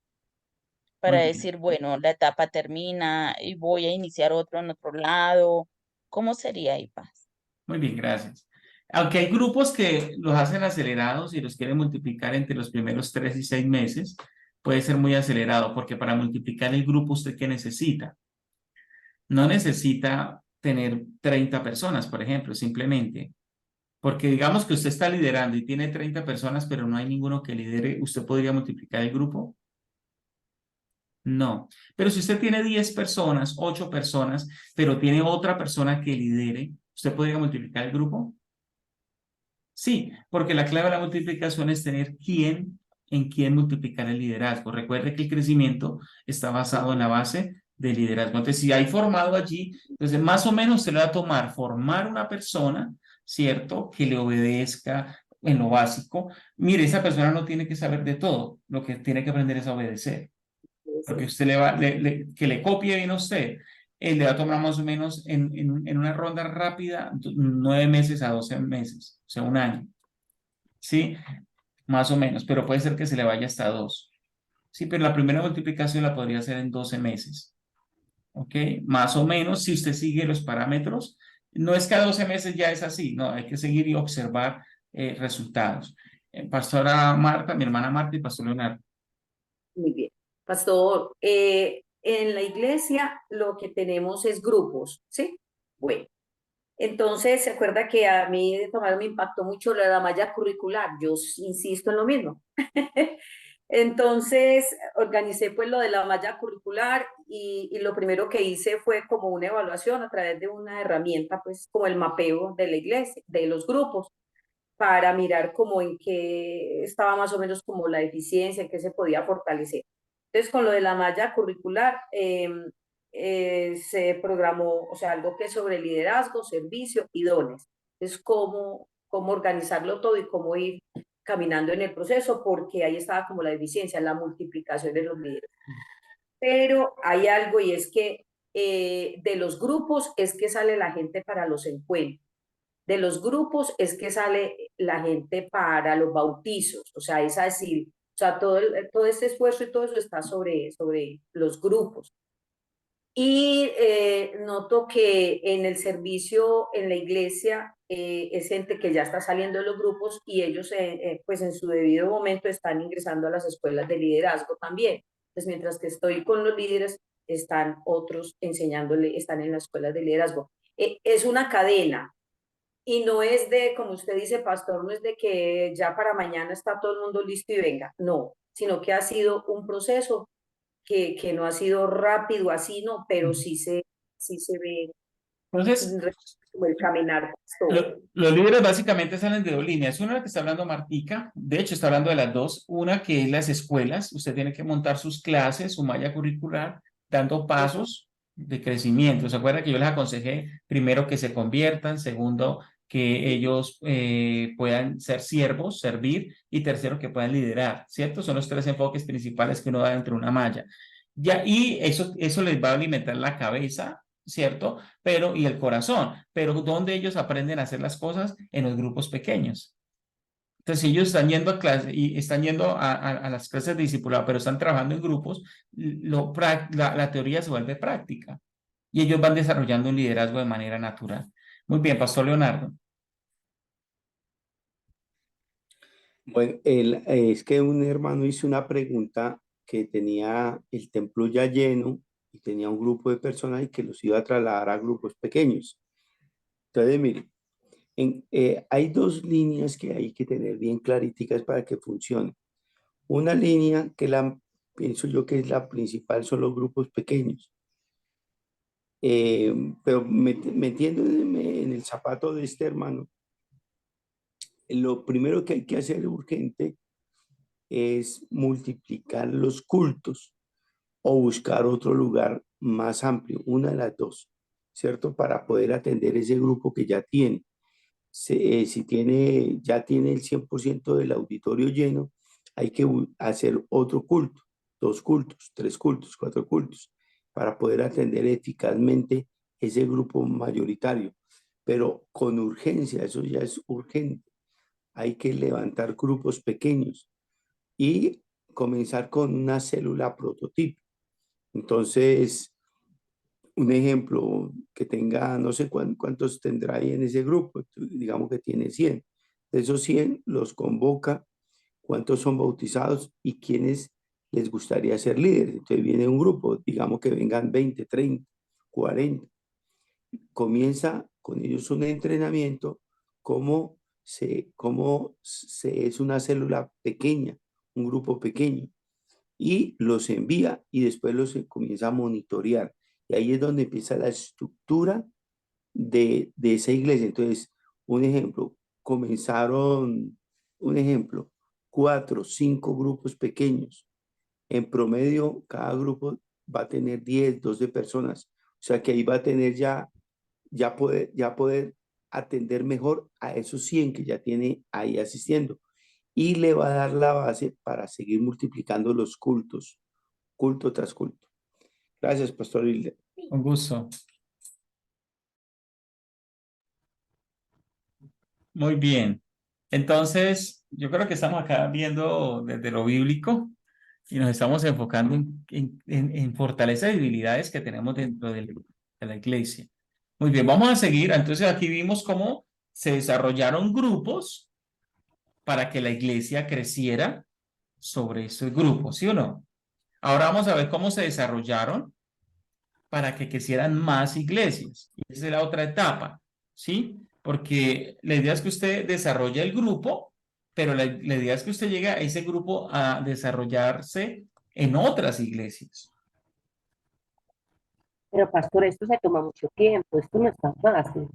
para Muy bien. decir, bueno, la etapa termina y voy a iniciar otro en otro lado? ¿Cómo sería ahí, Paz? Muy bien, gracias. Aunque hay grupos que los hacen acelerados y los quieren multiplicar entre los primeros 3 y 6 meses, puede ser muy acelerado porque para multiplicar el grupo, ¿usted qué necesita? No necesita tener 30 personas, por ejemplo, simplemente. Porque digamos que usted está liderando y tiene 30 personas, pero no hay ninguno que lidere, ¿usted podría multiplicar el grupo? No. Pero si usted tiene 10 personas, 8 personas, pero tiene otra persona que lidere, ¿usted podría multiplicar el grupo? Sí, porque la clave de la multiplicación es tener en quién multiplicar el liderazgo. Recuerde que el crecimiento está basado en la base del liderazgo. Entonces, si hay formado allí, entonces más o menos se le va a tomar formar una persona, ¿cierto? Que le obedezca en lo básico. Mire, esa persona no tiene que saber de todo, lo que tiene que aprender es a obedecer. Porque usted que le copie bien a usted, le va a tomar más o menos en una ronda rápida 9 meses a 12 meses, o sea, un año. ¿Sí? Más o menos, pero puede ser que se le vaya hasta 2. Sí, pero la primera multiplicación la podría hacer en 12 meses. ¿Ok? Más o menos, si usted sigue los parámetros, no es que a 12 meses ya es así, no, hay que seguir y observar resultados. Pastora Marta, mi hermana Marta y Pastor Leonardo. Muy bien. Pastor, en la iglesia lo que tenemos es grupos, ¿sí? Bueno, entonces se acuerda que a mí de tomar me impactó mucho la malla curricular. Yo insisto en lo mismo. Entonces organicé pues lo de la malla curricular y lo primero que hice fue como una evaluación a través de una herramienta pues como el mapeo de la iglesia, de los grupos, para mirar como en qué estaba más o menos como la deficiencia, en qué se podía fortalecer. Entonces, con lo de la malla curricular, se programó, o sea, algo que es sobre liderazgo, servicio y dones. Es cómo organizarlo todo y cómo ir caminando en el proceso, porque ahí estaba como la deficiencia, la multiplicación de los líderes. Pero hay algo y es que de los grupos es que sale la gente para los encuentros. De los grupos es que sale la gente para los bautizos, o sea, es decir, o sea, todo este esfuerzo y todo eso está sobre los grupos. Y noto que en el servicio, en la iglesia, es gente que ya está saliendo de los grupos y ellos, pues en su debido momento, están ingresando a las escuelas de liderazgo también. Pues mientras que estoy con los líderes, están otros enseñándole, están en las escuelas de liderazgo. Es una cadena, y no es de, como usted dice, pastor, no es de que ya para mañana está todo el mundo listo y venga, no, sino que ha sido un proceso que no ha sido rápido así, no, pero sí se ve Entonces, como el caminar. los líderes básicamente salen de dos líneas. Una, la que está hablando Martica, de hecho está hablando de las dos. Una que es las escuelas, usted tiene que montar sus clases, su malla curricular, dando pasos de crecimiento. ¿Se acuerda que yo les aconsejé primero que se conviertan, segundo que ellos puedan ser siervos, servir, y tercero que puedan liderar, ¿cierto? Son los 3 enfoques principales que uno da dentro de una malla. Ya, y eso les va a alimentar la cabeza, ¿cierto? Pero, y el corazón. Pero ¿dónde ellos aprenden a hacer las cosas? En los grupos pequeños. Entonces, si ellos están yendo a clase y están yendo a las clases de discipulado, pero están trabajando en grupos, la teoría se vuelve práctica y ellos van desarrollando un liderazgo de manera natural. Muy bien, Pastor Leonardo. Bueno, es que un hermano hizo una pregunta que tenía el templo ya lleno y tenía un grupo de personas y que los iba a trasladar a grupos pequeños. Entonces, mire, hay dos líneas que hay que tener bien claríticas para que funcione. Una línea pienso yo que es la principal, son los grupos pequeños. Pero metiéndome en el zapato de este hermano, lo primero que hay que hacer urgente es multiplicar los cultos o buscar otro lugar más amplio, una de las dos, ¿cierto? Para poder atender ese grupo que ya tiene. Si ya tiene el 100% del auditorio lleno, hay que hacer otro culto, 2 cultos, 3 cultos, 4 cultos, para poder atender eficazmente ese grupo mayoritario. Pero con urgencia, eso ya es urgente. Hay que levantar grupos pequeños y comenzar con una célula prototipo. Entonces, un ejemplo que tenga, no sé cuántos tendrá ahí en ese grupo, digamos que tiene 100. De esos 100 los convoca, cuántos son bautizados y quiénes les gustaría ser líderes. Entonces viene un grupo, digamos que vengan 20, 30, 40. Comienza con ellos un entrenamiento, es una célula pequeña, un grupo pequeño, y los envía y después los comienza a monitorear. Y ahí es donde empieza la estructura de esa iglesia. Entonces, un ejemplo, 4, 5 grupos pequeños. En promedio, cada grupo va a tener 10, 12 personas. O sea que ahí va a tener poder atender mejor a esos 100 que ya tiene ahí asistiendo. Y le va a dar la base para seguir multiplicando los cultos, culto tras culto. Gracias, Pastor Hilde. Un gusto. Muy bien. Entonces, yo creo que estamos acá viendo desde lo bíblico y nos estamos enfocando en fortalezas y debilidades que tenemos dentro de la iglesia. Muy bien, vamos a seguir. Entonces, aquí vimos cómo se desarrollaron grupos para que la iglesia creciera sobre esos grupos, ¿sí o no? Ahora vamos a ver cómo se desarrollaron para que crecieran más iglesias. Y esa es la otra etapa, ¿sí? Porque la idea es que usted desarrolle el grupo, pero la idea es que usted llegue a ese grupo a desarrollarse en otras iglesias. Pero pastor, esto se toma mucho tiempo, esto no es tan fácil.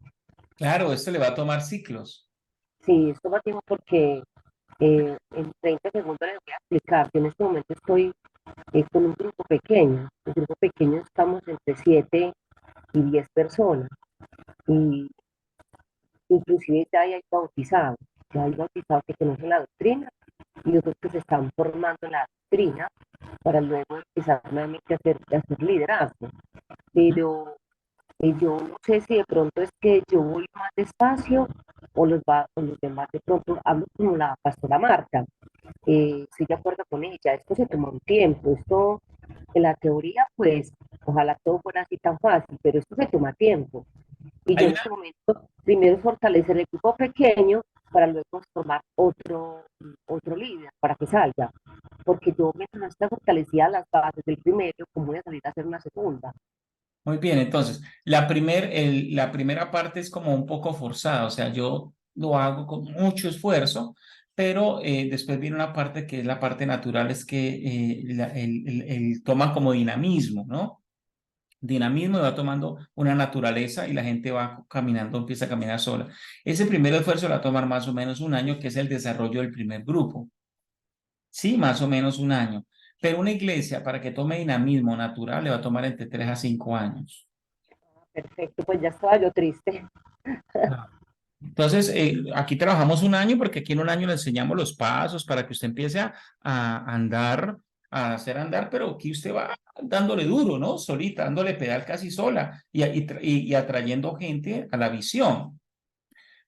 Claro, esto le va a tomar ciclos. Sí, esto va a tiempo porque en 30 segundos les voy a explicar. Yo en este momento estoy con un grupo pequeño. El grupo pequeño estamos entre 7 y 10 personas. Y inclusive ya hay bautizados que conocen la doctrina y otros que se están formando en la doctrina para luego empezar nuevamente a hacer liderazgo. Pero yo no sé si de pronto es que yo voy más despacio o los demás de pronto hablo como la pastora Marta. Estoy de acuerdo con ella, esto se toma un tiempo, esto en la teoría pues ojalá todo fuera así tan fácil, pero esto se toma tiempo. Y yo en este momento primero fortalecer el equipo pequeño para luego formar otro líder para que salga. Porque yo mientras no esté fortalecida las bases del primero, ¿cómo voy a salir a hacer una segunda? Muy bien, entonces, la primera parte es como un poco forzada, o sea, yo lo hago con mucho esfuerzo, pero después viene una parte que es la parte natural, es que toma como dinamismo, ¿no? Dinamismo y va tomando una naturaleza y la gente va caminando, empieza a caminar sola. Ese primer esfuerzo le va a tomar más o menos un año, que es el desarrollo del primer grupo. Sí, más o menos un año. Pero una iglesia, para que tome dinamismo natural, le va a tomar entre 3 a 5 años. Perfecto, pues ya estaba yo triste. Entonces, aquí trabajamos un año porque aquí en un año le enseñamos los pasos para que usted empiece a andar a hacer andar, pero aquí usted va dándole duro, ¿no? Solita, dándole pedal casi sola y atrayendo gente a la visión.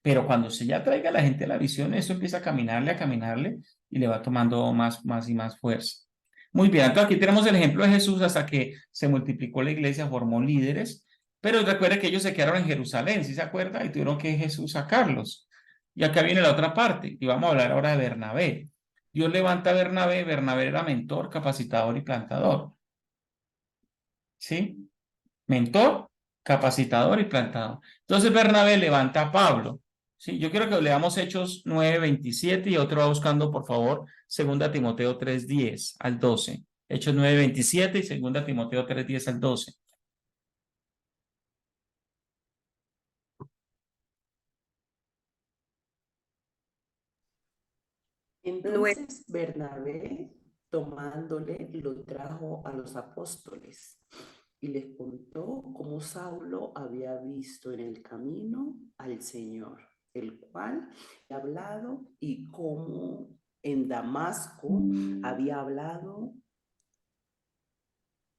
Pero cuando usted ya traiga a la gente a la visión, eso empieza a caminarle y le va tomando más y más fuerza. Muy bien, entonces aquí tenemos el ejemplo de Jesús hasta que se multiplicó la iglesia, formó líderes, pero recuerde que ellos se quedaron en Jerusalén, ¿sí se acuerda? Y tuvieron que Jesús sacarlos. Y acá viene la otra parte, y vamos a hablar ahora de Bernabé. Dios levanta a Bernabé, Bernabé era mentor, capacitador y plantador. ¿Sí? Mentor, capacitador y plantador. Entonces Bernabé levanta a Pablo. Sí, yo quiero que leamos Hechos 9:27 y otro va buscando, por favor, 2 Timoteo 3:10 al 12. Hechos 9:27 y 2 Timoteo 3:10 al 12. Entonces Bernabé, tomándole, lo trajo a los apóstoles y les contó cómo Saulo había visto en el camino al Señor, el cual había hablado, y cómo en Damasco había hablado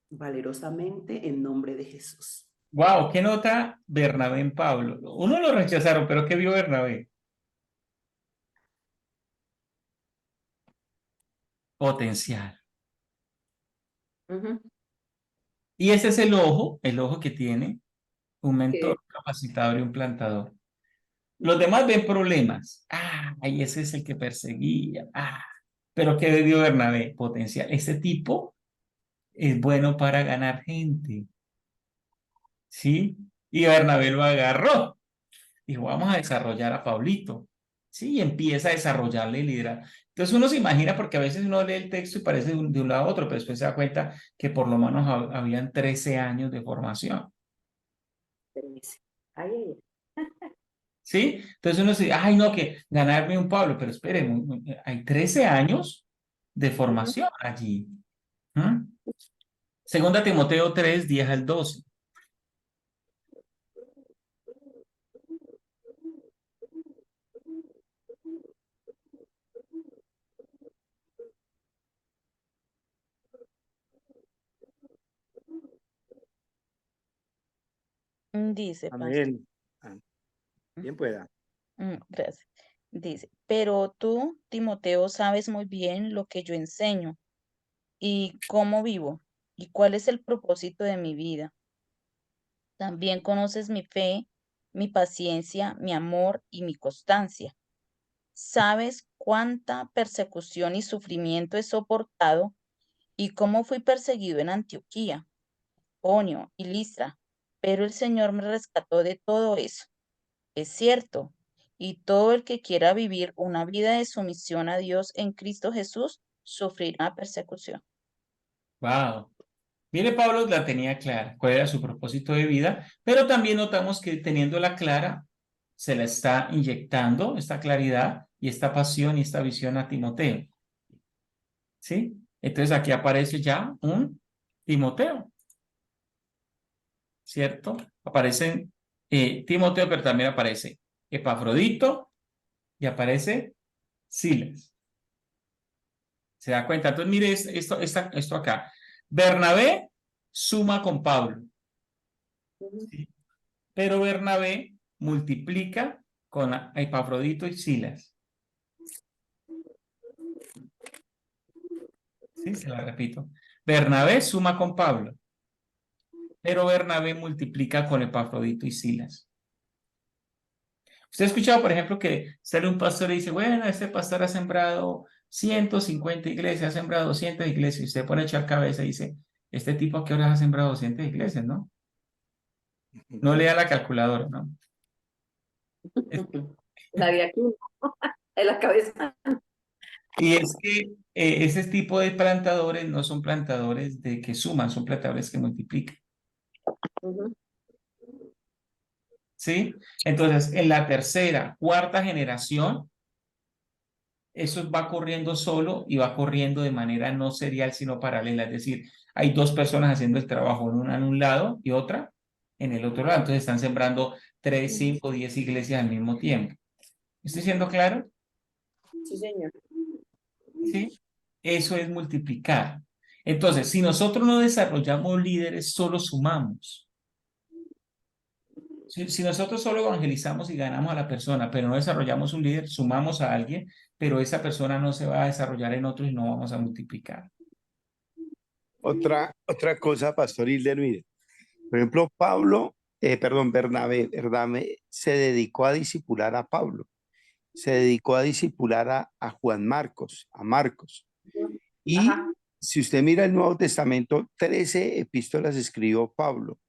valerosamente en nombre de Jesús. Wow, ¿qué nota Bernabé en Pablo? Uno lo rechazaron, pero ¿qué vio Bernabé? Potencial. Y ese es el ojo que tiene un mentor, un capacitador y un plantador. Los demás ven problemas. Y ese es el que perseguía. Pero ¿qué vio Bernabé? Potencial. Este tipo es bueno para ganar gente. ¿Sí? Y Bernabé lo agarró. Dijo, vamos a desarrollar a Pablito. Sí, y empieza a desarrollarle y liderar. Entonces uno se imagina, porque a veces uno lee el texto y parece de un lado a otro, pero después se da cuenta que por lo menos habían 13 años de formación. ¿Sí? Entonces uno dice, no, que ganarme un Pablo, pero espere, hay 13 años de formación allí. Segunda Timoteo 3:10 al 12. Dice, pastor. Amén. Bien pueda. Gracias. Dice, pero tú, Timoteo, sabes muy bien lo que yo enseño y cómo vivo y cuál es el propósito de mi vida. También conoces mi fe, mi paciencia, mi amor y mi constancia. Sabes cuánta persecución y sufrimiento he soportado y cómo fui perseguido en Antioquía, Iconio y Listra, pero el Señor me rescató de todo eso. Es cierto, y todo el que quiera vivir una vida de sumisión a Dios en Cristo Jesús sufrirá persecución. Wow. Mire, Pablo la tenía clara, cuál era su propósito de vida, pero también notamos que teniéndola clara, se la está inyectando esta claridad y esta pasión y esta visión a Timoteo. ¿Sí? Entonces aquí aparece ya un Timoteo, ¿cierto? Aparecen Timoteo, pero también aparece Epafrodito y aparece Silas. ¿Se da cuenta? Entonces mire esto acá. Bernabé suma con Pablo, ¿sí? Pero Bernabé multiplica con Epafrodito y Silas. ¿Sí? Se la repito. Bernabé suma con Pablo, pero Bernabé multiplica con Epafrodito y Silas. Usted ha escuchado, por ejemplo, que sale un pastor y dice, bueno, este pastor ha sembrado 150 iglesias, ha sembrado 200 iglesias, y usted pone a echar cabeza y dice, este tipo a qué horas ha sembrado 200 iglesias, ¿no? No lea la calculadora, ¿no? La de aquí, en la cabeza. Y es que ese tipo de plantadores no son plantadores de que suman, son plantadores que multiplican. ¿Sí? Entonces, en la tercera, cuarta generación, eso va corriendo solo y va corriendo de manera no serial, sino paralela. Es decir, hay dos personas haciendo el trabajo, una en un lado y otra en el otro lado. Entonces, están sembrando 3, 5, 10 iglesias al mismo tiempo. ¿Estoy siendo claro? Sí, señor. ¿Sí? Eso es multiplicar. Entonces, si nosotros no desarrollamos líderes, solo sumamos. Si nosotros solo evangelizamos y ganamos a la persona, pero no desarrollamos un líder, sumamos a alguien, pero esa persona no se va a desarrollar en otros y no vamos a multiplicar. Otra cosa, Pastor Hilder, mire. Por ejemplo, Bernabé se dedicó a discipular a Pablo, se dedicó a discipular a Juan Marcos, a Marcos. Y Ajá. si usted mira el Nuevo Testamento, 13 epístolas escribió Pablo.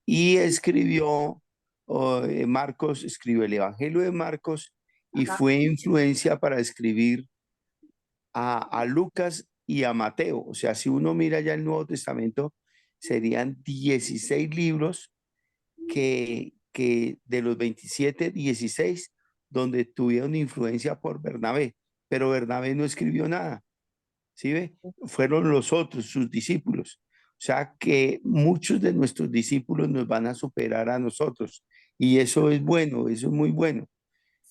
Y escribió, Marcos, escribió el Evangelio de Marcos y Ajá. fue influencia para escribir a Lucas y a Mateo. O sea, si uno mira ya el Nuevo Testamento, serían 16 libros que de los 27, 16, donde tuvieron influencia por Bernabé. Pero Bernabé no escribió nada. ¿Sí ve? Fueron los otros, sus discípulos. O sea que muchos de nuestros discípulos nos van a superar a nosotros. Y eso es bueno, eso es muy bueno.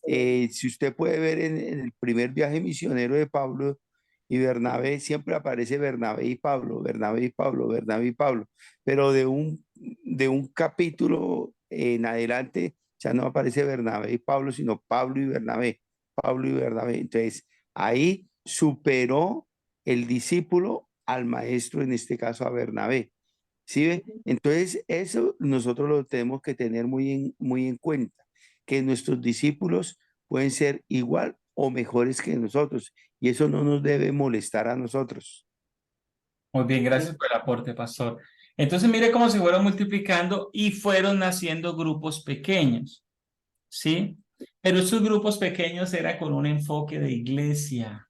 Si usted puede ver en el primer viaje misionero de Pablo y Bernabé, siempre aparece Bernabé y Pablo, Bernabé y Pablo, Bernabé y Pablo. Pero de un capítulo en adelante ya no aparece Bernabé y Pablo, sino Pablo y Bernabé, Pablo y Bernabé. Entonces ahí superó el discípulo al maestro, en este caso a Bernabé. ¿Sí ve? Entonces, eso nosotros lo tenemos que tener muy en cuenta, que nuestros discípulos pueden ser igual o mejores que nosotros, y eso no nos debe molestar a nosotros. Muy bien, gracias por el aporte, pastor. Entonces, mire cómo se fueron multiplicando y fueron naciendo grupos pequeños, ¿sí? Pero esos grupos pequeños eran con un enfoque de iglesia.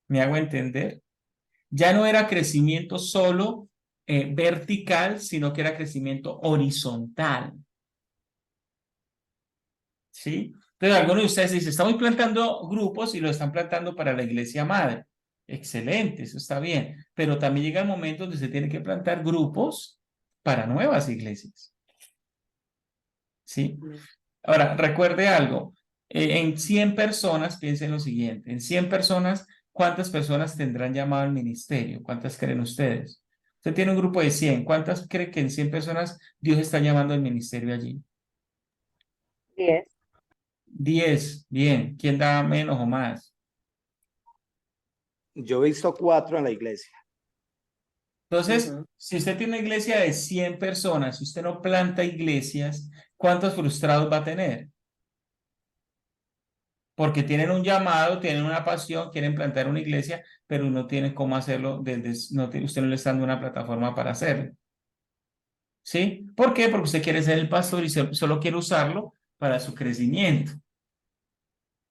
¿Me hago entender? Ya no era crecimiento solo vertical, sino que era crecimiento horizontal. ¿Sí? Entonces, algunos de ustedes dicen, estamos plantando grupos y lo están plantando para la iglesia madre. Excelente, eso está bien. Pero también llega el momento donde se tiene que plantar grupos para nuevas iglesias. ¿Sí? Ahora, recuerde algo. En 100 personas, piensen lo siguiente. En 100 personas, ¿cuántas personas tendrán llamado al ministerio? ¿Cuántas creen ustedes? Usted tiene un grupo de 100. ¿Cuántas cree que en 100 personas Dios está llamando al ministerio allí? 10. 10. Bien. ¿Quién da menos o más? Yo he visto 4 en la iglesia. Entonces, si usted tiene una iglesia de 100 personas, si usted no planta iglesias, ¿cuántos frustrados va a tener? Porque tienen un llamado, tienen una pasión, quieren plantar una iglesia, pero no tienen cómo hacerlo, usted no le está dando una plataforma para hacerlo. ¿Sí? ¿Por qué? Porque usted quiere ser el pastor y solo quiere usarlo para su crecimiento,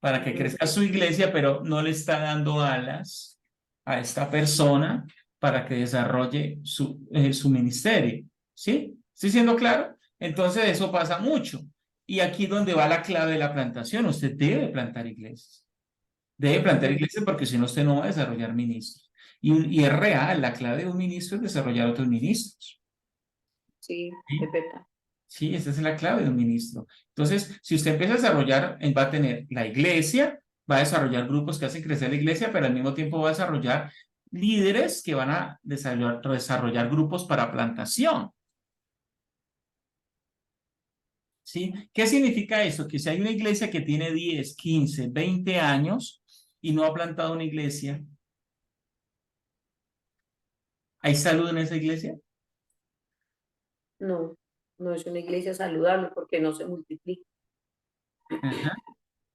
para que crezca su iglesia, pero no le está dando alas a esta persona para que desarrolle su ministerio. ¿Sí? ¿Estoy siendo claro? Entonces eso pasa mucho. Y aquí donde va la clave de la plantación, usted debe plantar iglesias. Debe plantar iglesias porque si no usted no va a desarrollar ministros. Y es real, la clave de un ministro es desarrollar otros ministros. Sí, ¿Sí? es verdad. Sí, esa es la clave de un ministro. Entonces, si usted empieza a desarrollar, va a tener la iglesia, va a desarrollar grupos que hacen crecer la iglesia, pero al mismo tiempo va a desarrollar líderes que van a desarrollar grupos para plantación. ¿Sí? ¿Qué significa eso? Que si hay una iglesia que tiene 10, 15, 20 años y no ha plantado una iglesia, ¿hay salud en esa iglesia? No, no es una iglesia saludable porque no se multiplica. Ajá.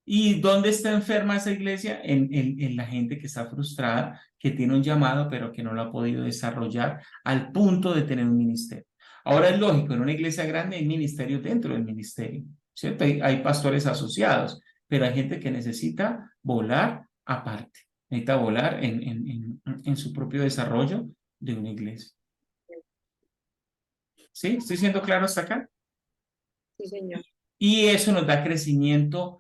¿Y dónde está enferma esa iglesia? En la gente que está frustrada, que tiene un llamado, pero que no lo ha podido desarrollar al punto de tener un ministerio. Ahora es lógico, en una iglesia grande hay ministerios dentro del ministerio, ¿cierto? Hay pastores asociados, pero hay gente que necesita volar aparte, necesita volar en su propio desarrollo de una iglesia. ¿Sí? ¿Estoy siendo claro hasta acá? Sí, señor. Y eso nos da crecimiento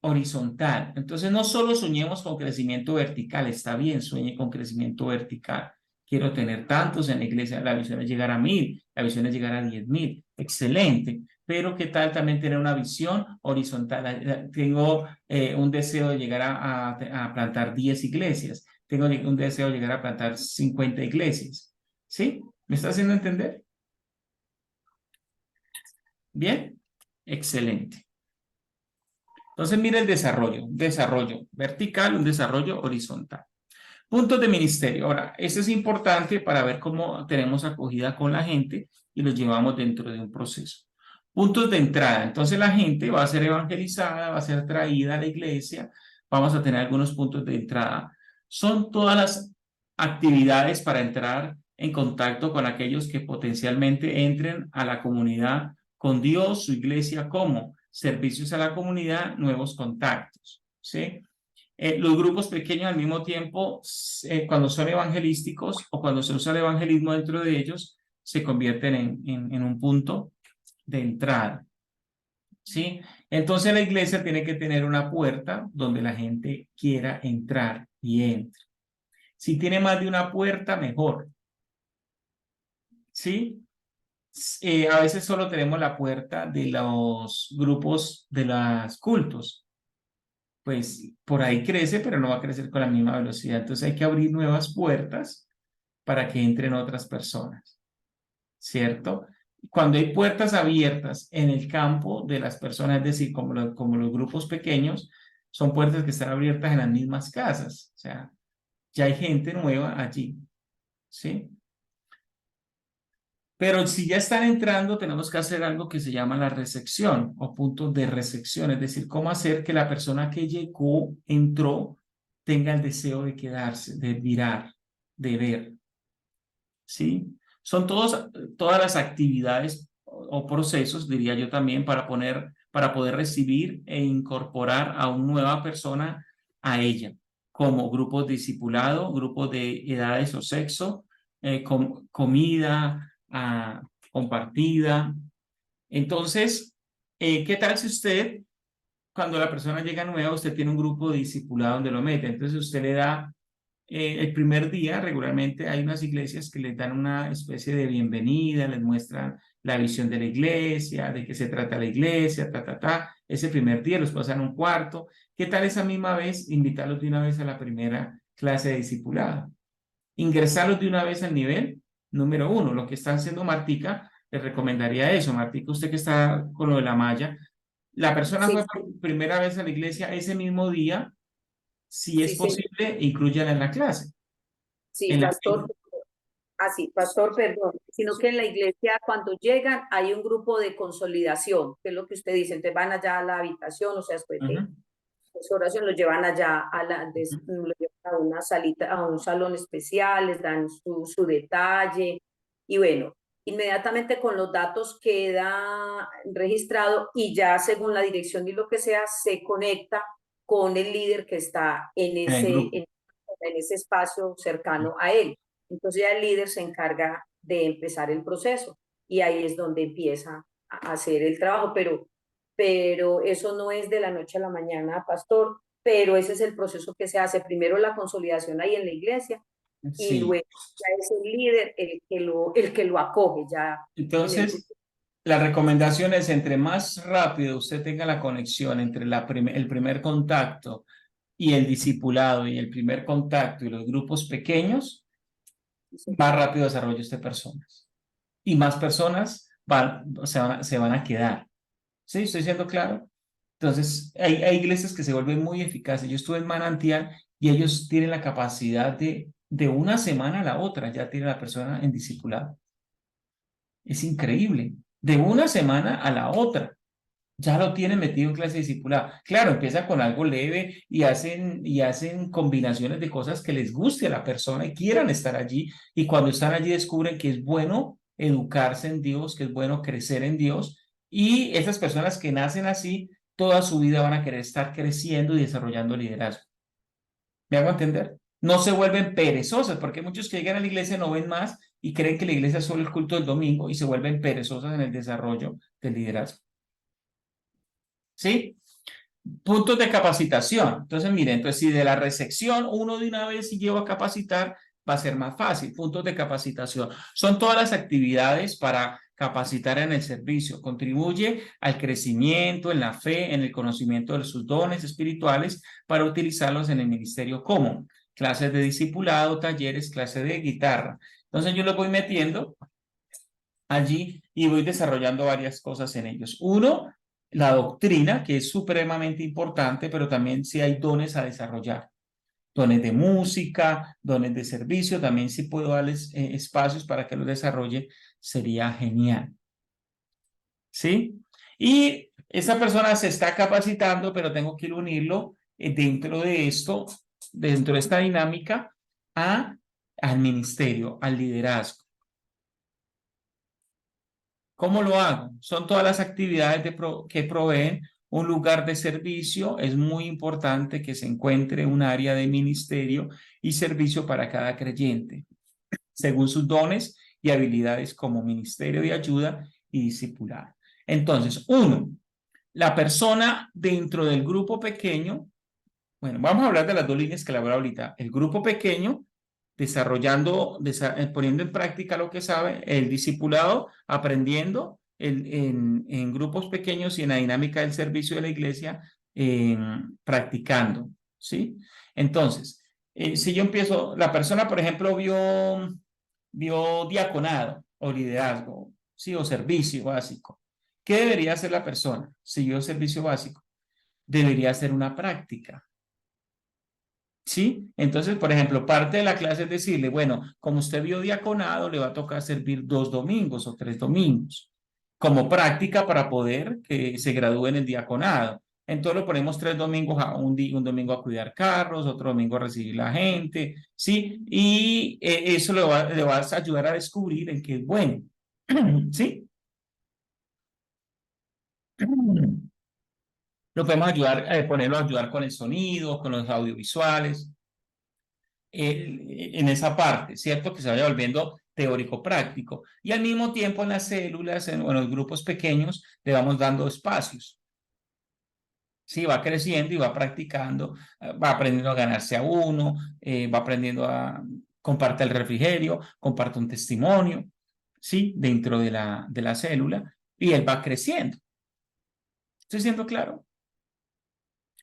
horizontal. Entonces, no solo soñemos con crecimiento vertical, está bien, sueñe con crecimiento vertical. Quiero tener tantos en la iglesia, la visión es llegar a 1000, la visión es llegar a 10,000, excelente. Pero ¿qué tal también tener una visión horizontal? Tengo un deseo de llegar a plantar 10 iglesias, tengo un deseo de llegar a plantar 50 iglesias. ¿Sí? ¿Me está haciendo entender? ¿Bien? Excelente. Entonces, mire el desarrollo. Un desarrollo vertical, un desarrollo horizontal. Puntos de ministerio. Ahora, esto es importante para ver cómo tenemos acogida con la gente y los llevamos dentro de un proceso. Puntos de entrada. Entonces, la gente va a ser evangelizada, va a ser traída a la iglesia. Vamos a tener algunos puntos de entrada. Son todas las actividades para entrar en contacto con aquellos que potencialmente entren a la comunidad con Dios, su iglesia, como servicios a la comunidad, nuevos contactos, ¿sí? Los grupos pequeños al mismo tiempo, cuando son evangelísticos o cuando se usa el evangelismo dentro de ellos, se convierten en un punto de entrada, ¿sí? Entonces la iglesia tiene que tener una puerta donde la gente quiera entrar y entre. Si tiene más de una puerta, mejor, ¿sí? A veces solo tenemos la puerta de los grupos de los cultos. Pues por ahí crece, pero no va a crecer con la misma velocidad. Entonces hay que abrir nuevas puertas para que entren otras personas, ¿cierto? Cuando hay puertas abiertas en el campo de las personas, es decir, como los grupos pequeños, son puertas que están abiertas en las mismas casas. O sea, ya hay gente nueva allí, ¿sí? Pero si ya están entrando, tenemos que hacer algo que se llama la recepción o puntos de recepción, es decir, cómo hacer que la persona que llegó, entró, tenga el deseo de quedarse, de mirar, de ver. ¿Sí? Son todas las actividades o procesos, diría yo también, para poder recibir e incorporar a una nueva persona a ella, como grupos discipulado, grupos de edades o sexo, comida compartida. Entonces, ¿qué tal si usted, cuando la persona llega nueva, usted tiene un grupo de discipulado donde lo mete? Entonces usted le da el primer día, regularmente hay unas iglesias que les dan una especie de bienvenida, les muestran la visión de la iglesia, de qué se trata la iglesia, Ese primer día los pasan a un cuarto. ¿Qué tal esa misma vez invitarlos de una vez a la primera clase de discipulado? Ingresarlos de una vez al nivel número 1. Lo que está haciendo Martica, le recomendaría eso. Martica, usted que está con lo de la malla, la persona Sí, fue por primera vez a la iglesia ese mismo día, si es sí, posible, inclúyala en la clase. sí, En la pastor. Así, pastor, perdón, sino que en la iglesia cuando llegan hay un grupo de consolidación, que es lo que usted dice, entonces van allá a la habitación, o sea, después de su oración los llevan allá lo llevan a una salita, a un salón especial, les dan su detalle y bueno, inmediatamente con los datos queda registrado y ya según la dirección y lo que sea, se conecta con el líder que está en ese espacio cercano a él. Entonces ya el líder se encarga de empezar el proceso y ahí es donde empieza a hacer el trabajo, pero eso no es de la noche a la mañana, pastor, pero ese es el proceso que se hace. Primero la consolidación ahí en la iglesia y luego ya es el líder el que lo acoge ya. Entonces, la recomendación es entre más rápido usted tenga la conexión entre el primer contacto y el discipulado y el primer contacto y los grupos pequeños, más rápido desarrolla usted personas. Y más personas se van a quedar. ¿Sí? ¿Estoy siendo claro? Entonces, hay iglesias que se vuelven muy eficaces. Yo estuve en Manantial y ellos tienen la capacidad de una semana a la otra, ya tiene la persona en discipulado. Es increíble. De una semana a la otra, ya lo tienen metido en clase discipulada. Claro, empieza con algo leve y hacen combinaciones de cosas que les guste a la persona y quieran estar allí. Y cuando están allí descubren que es bueno educarse en Dios, que es bueno crecer en Dios. Y esas personas que nacen así, toda su vida van a querer estar creciendo y desarrollando liderazgo. ¿Me hago entender? No se vuelven perezosas, porque muchos que llegan a la iglesia no ven más y creen que la iglesia es solo el culto del domingo y se vuelven perezosas en el desarrollo del liderazgo. ¿Sí? Puntos de capacitación. Entonces, miren, entonces si de la recepción uno de una vez lleva a capacitar, va a ser más fácil. Puntos de capacitación. Son todas las actividades para capacitar en el servicio. Contribuye al crecimiento, en la fe, en el conocimiento de sus dones espirituales para utilizarlos en el ministerio común. clases de discipulado, talleres, clases de guitarra. Entonces yo los voy metiendo allí y voy desarrollando varias cosas en ellos. Uno, la doctrina, que es supremamente importante, pero también si hay dones a desarrollar. Dones de música, dones de servicio, también si puedo darles espacios para que los desarrolle, sería genial. ¿Sí? Y esa persona se está capacitando, pero tengo que unirlo dentro de esto, dentro de esta dinámica, al ministerio, al liderazgo. ¿Cómo lo hago? Son todas las actividades que proveen un lugar de servicio. Es muy importante que se encuentre un área de ministerio y servicio para cada creyente, según sus dones y habilidades como ministerio de ayuda y discipulado. Entonces, uno, la persona dentro del grupo pequeño, bueno, vamos a hablar de las dos líneas que hablaba ahorita. El grupo pequeño, poniendo en práctica lo que sabe, el discipulado, aprendiendo en grupos pequeños y en la dinámica del servicio de la iglesia, practicando, ¿sí? Entonces, si yo empiezo, la persona, por ejemplo, vio diaconado o liderazgo, ¿sí? O servicio básico. ¿Qué debería hacer la persona si vio servicio básico? Debería hacer una práctica. ¿Sí? Entonces, por ejemplo, parte de la clase es decirle, bueno, como usted vio diaconado, le va a tocar servir 2 domingos o 3 domingos, como práctica para poder que se gradúe en el diaconado. Entonces lo ponemos 3 domingos, un domingo a cuidar carros, otro domingo a recibir la gente, ¿sí? Y eso le va a ayudar a descubrir en qué es bueno, ¿sí? Lo podemos ayudar, ponerlo a ayudar con el sonido, con los audiovisuales, en esa parte, ¿cierto? Que se vaya volviendo teórico-práctico. Y al mismo tiempo en las células, en los grupos pequeños, le vamos dando espacios. Sí, va creciendo y va practicando, va aprendiendo a ganarse a uno, va aprendiendo a comparte el refrigerio, comparte un testimonio, ¿sí? Dentro de la célula, y él va creciendo. ¿Estoy siendo claro?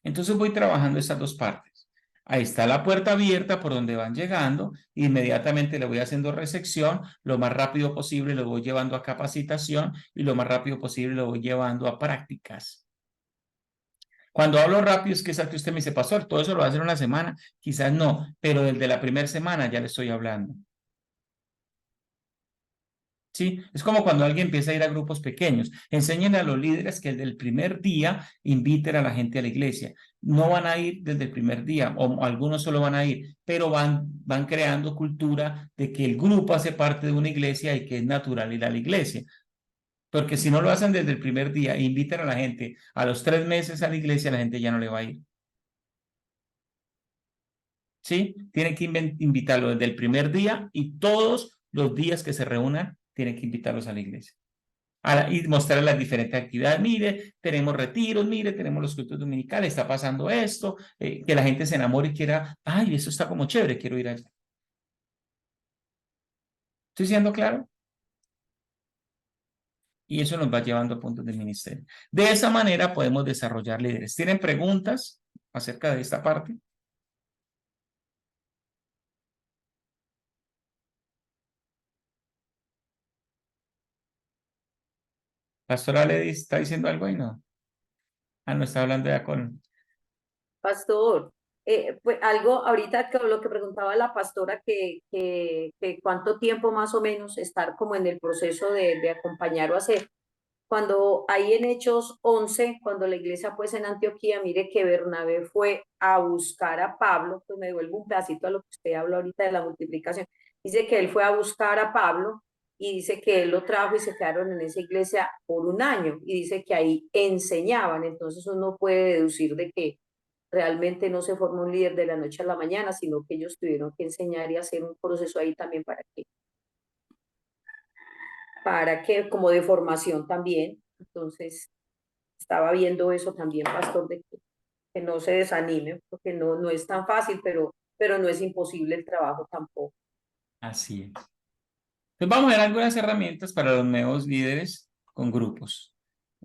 Entonces voy trabajando estas dos partes. Ahí está la puerta abierta por donde van llegando. Inmediatamente le voy haciendo resección. Lo más rápido posible lo voy llevando a capacitación y lo más rápido posible lo voy llevando a prácticas. Cuando hablo rápido es que usted me dice, pastor, todo eso lo va a hacer una semana. Quizás no, pero desde la primera semana ya le estoy hablando. ¿Sí? Es como cuando alguien empieza a ir a grupos pequeños. Enséñenle a los líderes que desde el primer día inviten a la gente a la iglesia. No van a ir desde el primer día, o algunos solo van a ir, pero van creando cultura de que el grupo hace parte de una iglesia y que es natural ir a la iglesia. Porque si no lo hacen desde el primer día e invitan a la gente a los 3 meses a la iglesia, la gente ya no le va a ir. ¿Sí? Tienen que invitarlo desde el primer día y todos los días que se reúnan, tienen que invitarlos a la iglesia. Y mostrar las diferentes actividades. Mire, tenemos retiros, mire, tenemos los cultos dominicales, está pasando esto, que la gente se enamore y quiera, ay, eso está como chévere, quiero ir allá. ¿Estoy siendo claro? Y eso nos va llevando a puntos del ministerio. De esa manera podemos desarrollar líderes. ¿Tienen preguntas acerca de esta parte? Pastora Lady, ¿está diciendo algo ahí? No. No está hablando ya con... Pastor, pues algo ahorita que lo que preguntaba la pastora, que cuánto tiempo más o menos estar como en el proceso de acompañar o hacer. Cuando ahí en Hechos 11, cuando la iglesia pues en Antioquía, mire que Bernabé fue a buscar a Pablo, pues me devuelvo un pedacito a lo que usted habló ahorita de la multiplicación. Dice que él fue a buscar a Pablo y dice que él lo trajo y se quedaron en esa iglesia por 1 año y dice que ahí enseñaban. Entonces uno puede deducir de que realmente no se formó un líder de la noche a la mañana, sino que ellos tuvieron que enseñar y hacer un proceso ahí también para que como de formación también. Entonces, estaba viendo eso también, pastor, de que no se desanime, porque no es tan fácil, pero no es imposible el trabajo tampoco. Así es. Entonces vamos a ver algunas herramientas para los nuevos líderes con grupos.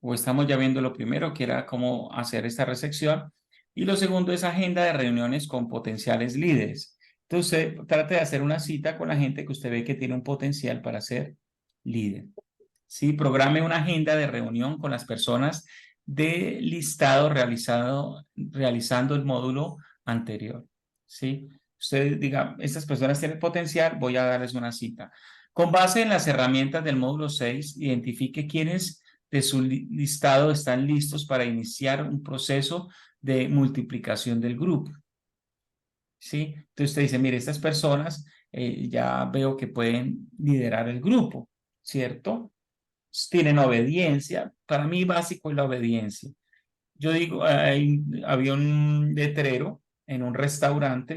O estamos ya viendo lo primero, que era cómo hacer esta resección. Y lo segundo es agenda de reuniones con potenciales líderes. Entonces, usted trate de hacer una cita con la gente que usted ve que tiene un potencial para ser líder. ¿Sí? Programe una agenda de reunión con las personas de listado realizando el módulo anterior. ¿Sí? Usted diga, estas personas tienen potencial, voy a darles una cita. Con base en las herramientas del módulo 6, identifique quiénes de su listado están listos para iniciar un proceso de multiplicación del grupo. ¿Sí? Entonces usted dice, mire, estas personas ya veo que pueden liderar el grupo, ¿cierto? Tienen obediencia. Para mí básico es la obediencia. Yo digo, había un letrero en un restaurante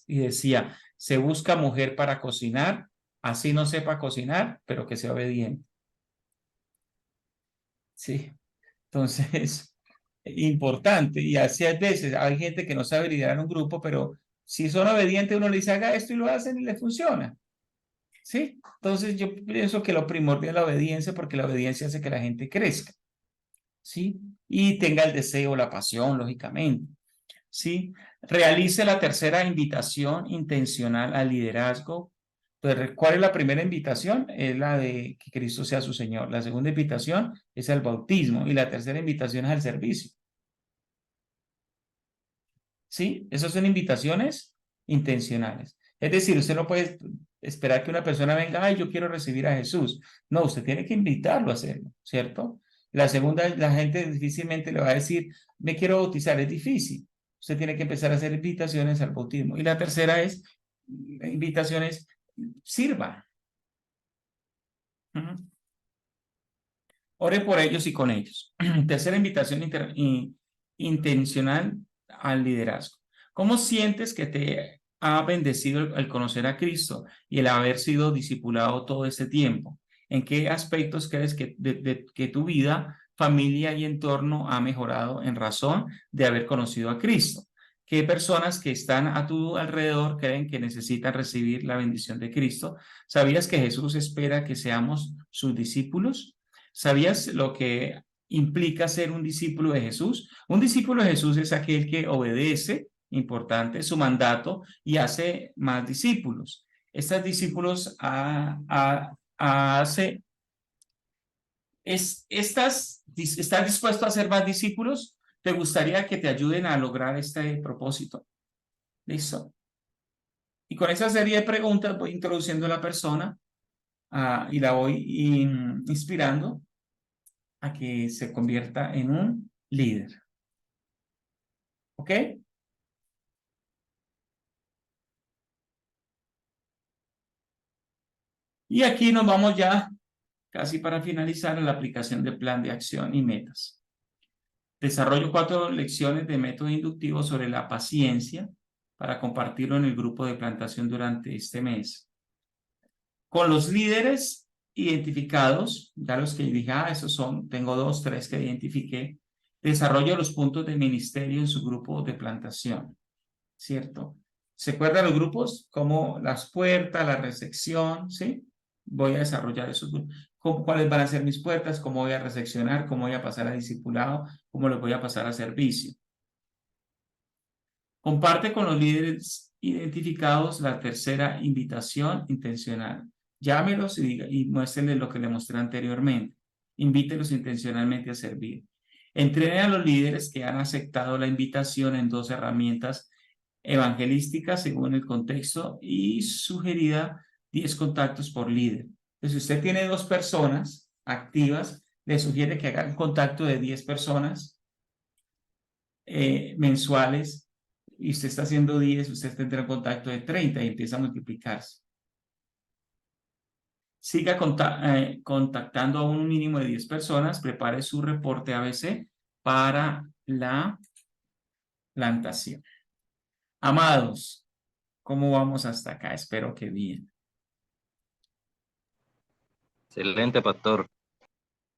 y decía, se busca mujer para cocinar, así no sepa cocinar, pero que sea obediente. Sí, entonces, importante. Y así a veces hay gente que no sabe liderar un grupo, pero si son obedientes, uno le dice, haga esto y lo hacen y le funciona. ¿Sí? Entonces yo pienso que lo primordial es la obediencia, porque la obediencia hace que la gente crezca. ¿Sí? Y tenga el deseo, la pasión, lógicamente. ¿Sí? Realice la tercera invitación intencional al liderazgo. Entonces, ¿cuál es la primera invitación? Es la de que Cristo sea su Señor. La segunda invitación es al bautismo y la tercera invitación es al servicio. ¿Sí? Esas son invitaciones intencionales. Es decir, usted no puede esperar que una persona venga, ay, yo quiero recibir a Jesús. No, usted tiene que invitarlo a hacerlo, ¿cierto? La segunda, la gente difícilmente le va a decir, me quiero bautizar, es difícil. Usted tiene que empezar a hacer invitaciones al bautismo. Y la tercera es, invitaciones, sirva. Ore por ellos y con ellos. Tercera invitación intencional al liderazgo. ¿Cómo sientes que te ha bendecido el conocer a Cristo y el haber sido discipulado todo este tiempo? ¿En qué aspectos crees que, que tu vida, familia y entorno ha mejorado en razón de haber conocido a Cristo? ¿Qué personas que están a tu alrededor creen que necesitan recibir la bendición de Cristo? ¿Sabías que Jesús espera que seamos sus discípulos? ¿Sabías lo que implica ser un discípulo de Jesús? Un discípulo de Jesús es aquel que obedece, importante, su mandato y hace más discípulos. Estos discípulos ¿estás dispuesto a hacer más discípulos? ¿Te gustaría que te ayuden a lograr este propósito? ¿Listo? Y con esa serie de preguntas voy introduciendo a la persona y la voy inspirando a que se convierta en un líder. ¿Ok? Y aquí nos vamos ya casi para finalizar la aplicación del plan de acción y metas. Desarrollo 4 lecciones de método inductivo sobre la paciencia para compartirlo en el grupo de plantación durante este mes. Con los líderes identificados, ya los que dije, esos son, tengo 2, 3 que identifiqué, desarrollo los puntos de ministerio en su grupo de plantación, ¿cierto? ¿Se acuerdan los grupos? Como las puertas, la recepción, ¿sí? Voy a desarrollar esos grupos. ¿Cuáles van a ser mis puertas? ¿Cómo voy a recepcionar? ¿Cómo voy a pasar a discipulado? ¿Cómo les voy a pasar a servicio? Comparte con los líderes identificados la tercera invitación intencional. Llámelos y muéstrenles lo que le mostré anteriormente. Invítelos intencionalmente a servir. Entrenen a los líderes que han aceptado la invitación en 2 herramientas evangelísticas según el contexto y sugerida 10 contactos por líder. Entonces, si usted tiene 2 personas activas, le sugiere que haga un contacto de 10 personas mensuales y usted está haciendo 10, usted tendrá un contacto de 30 y empieza a multiplicarse. Siga contactando a un mínimo de 10 personas, prepare su reporte ABC para la plantación. Amados, ¿cómo vamos hasta acá? Espero que bien. Excelente, pastor.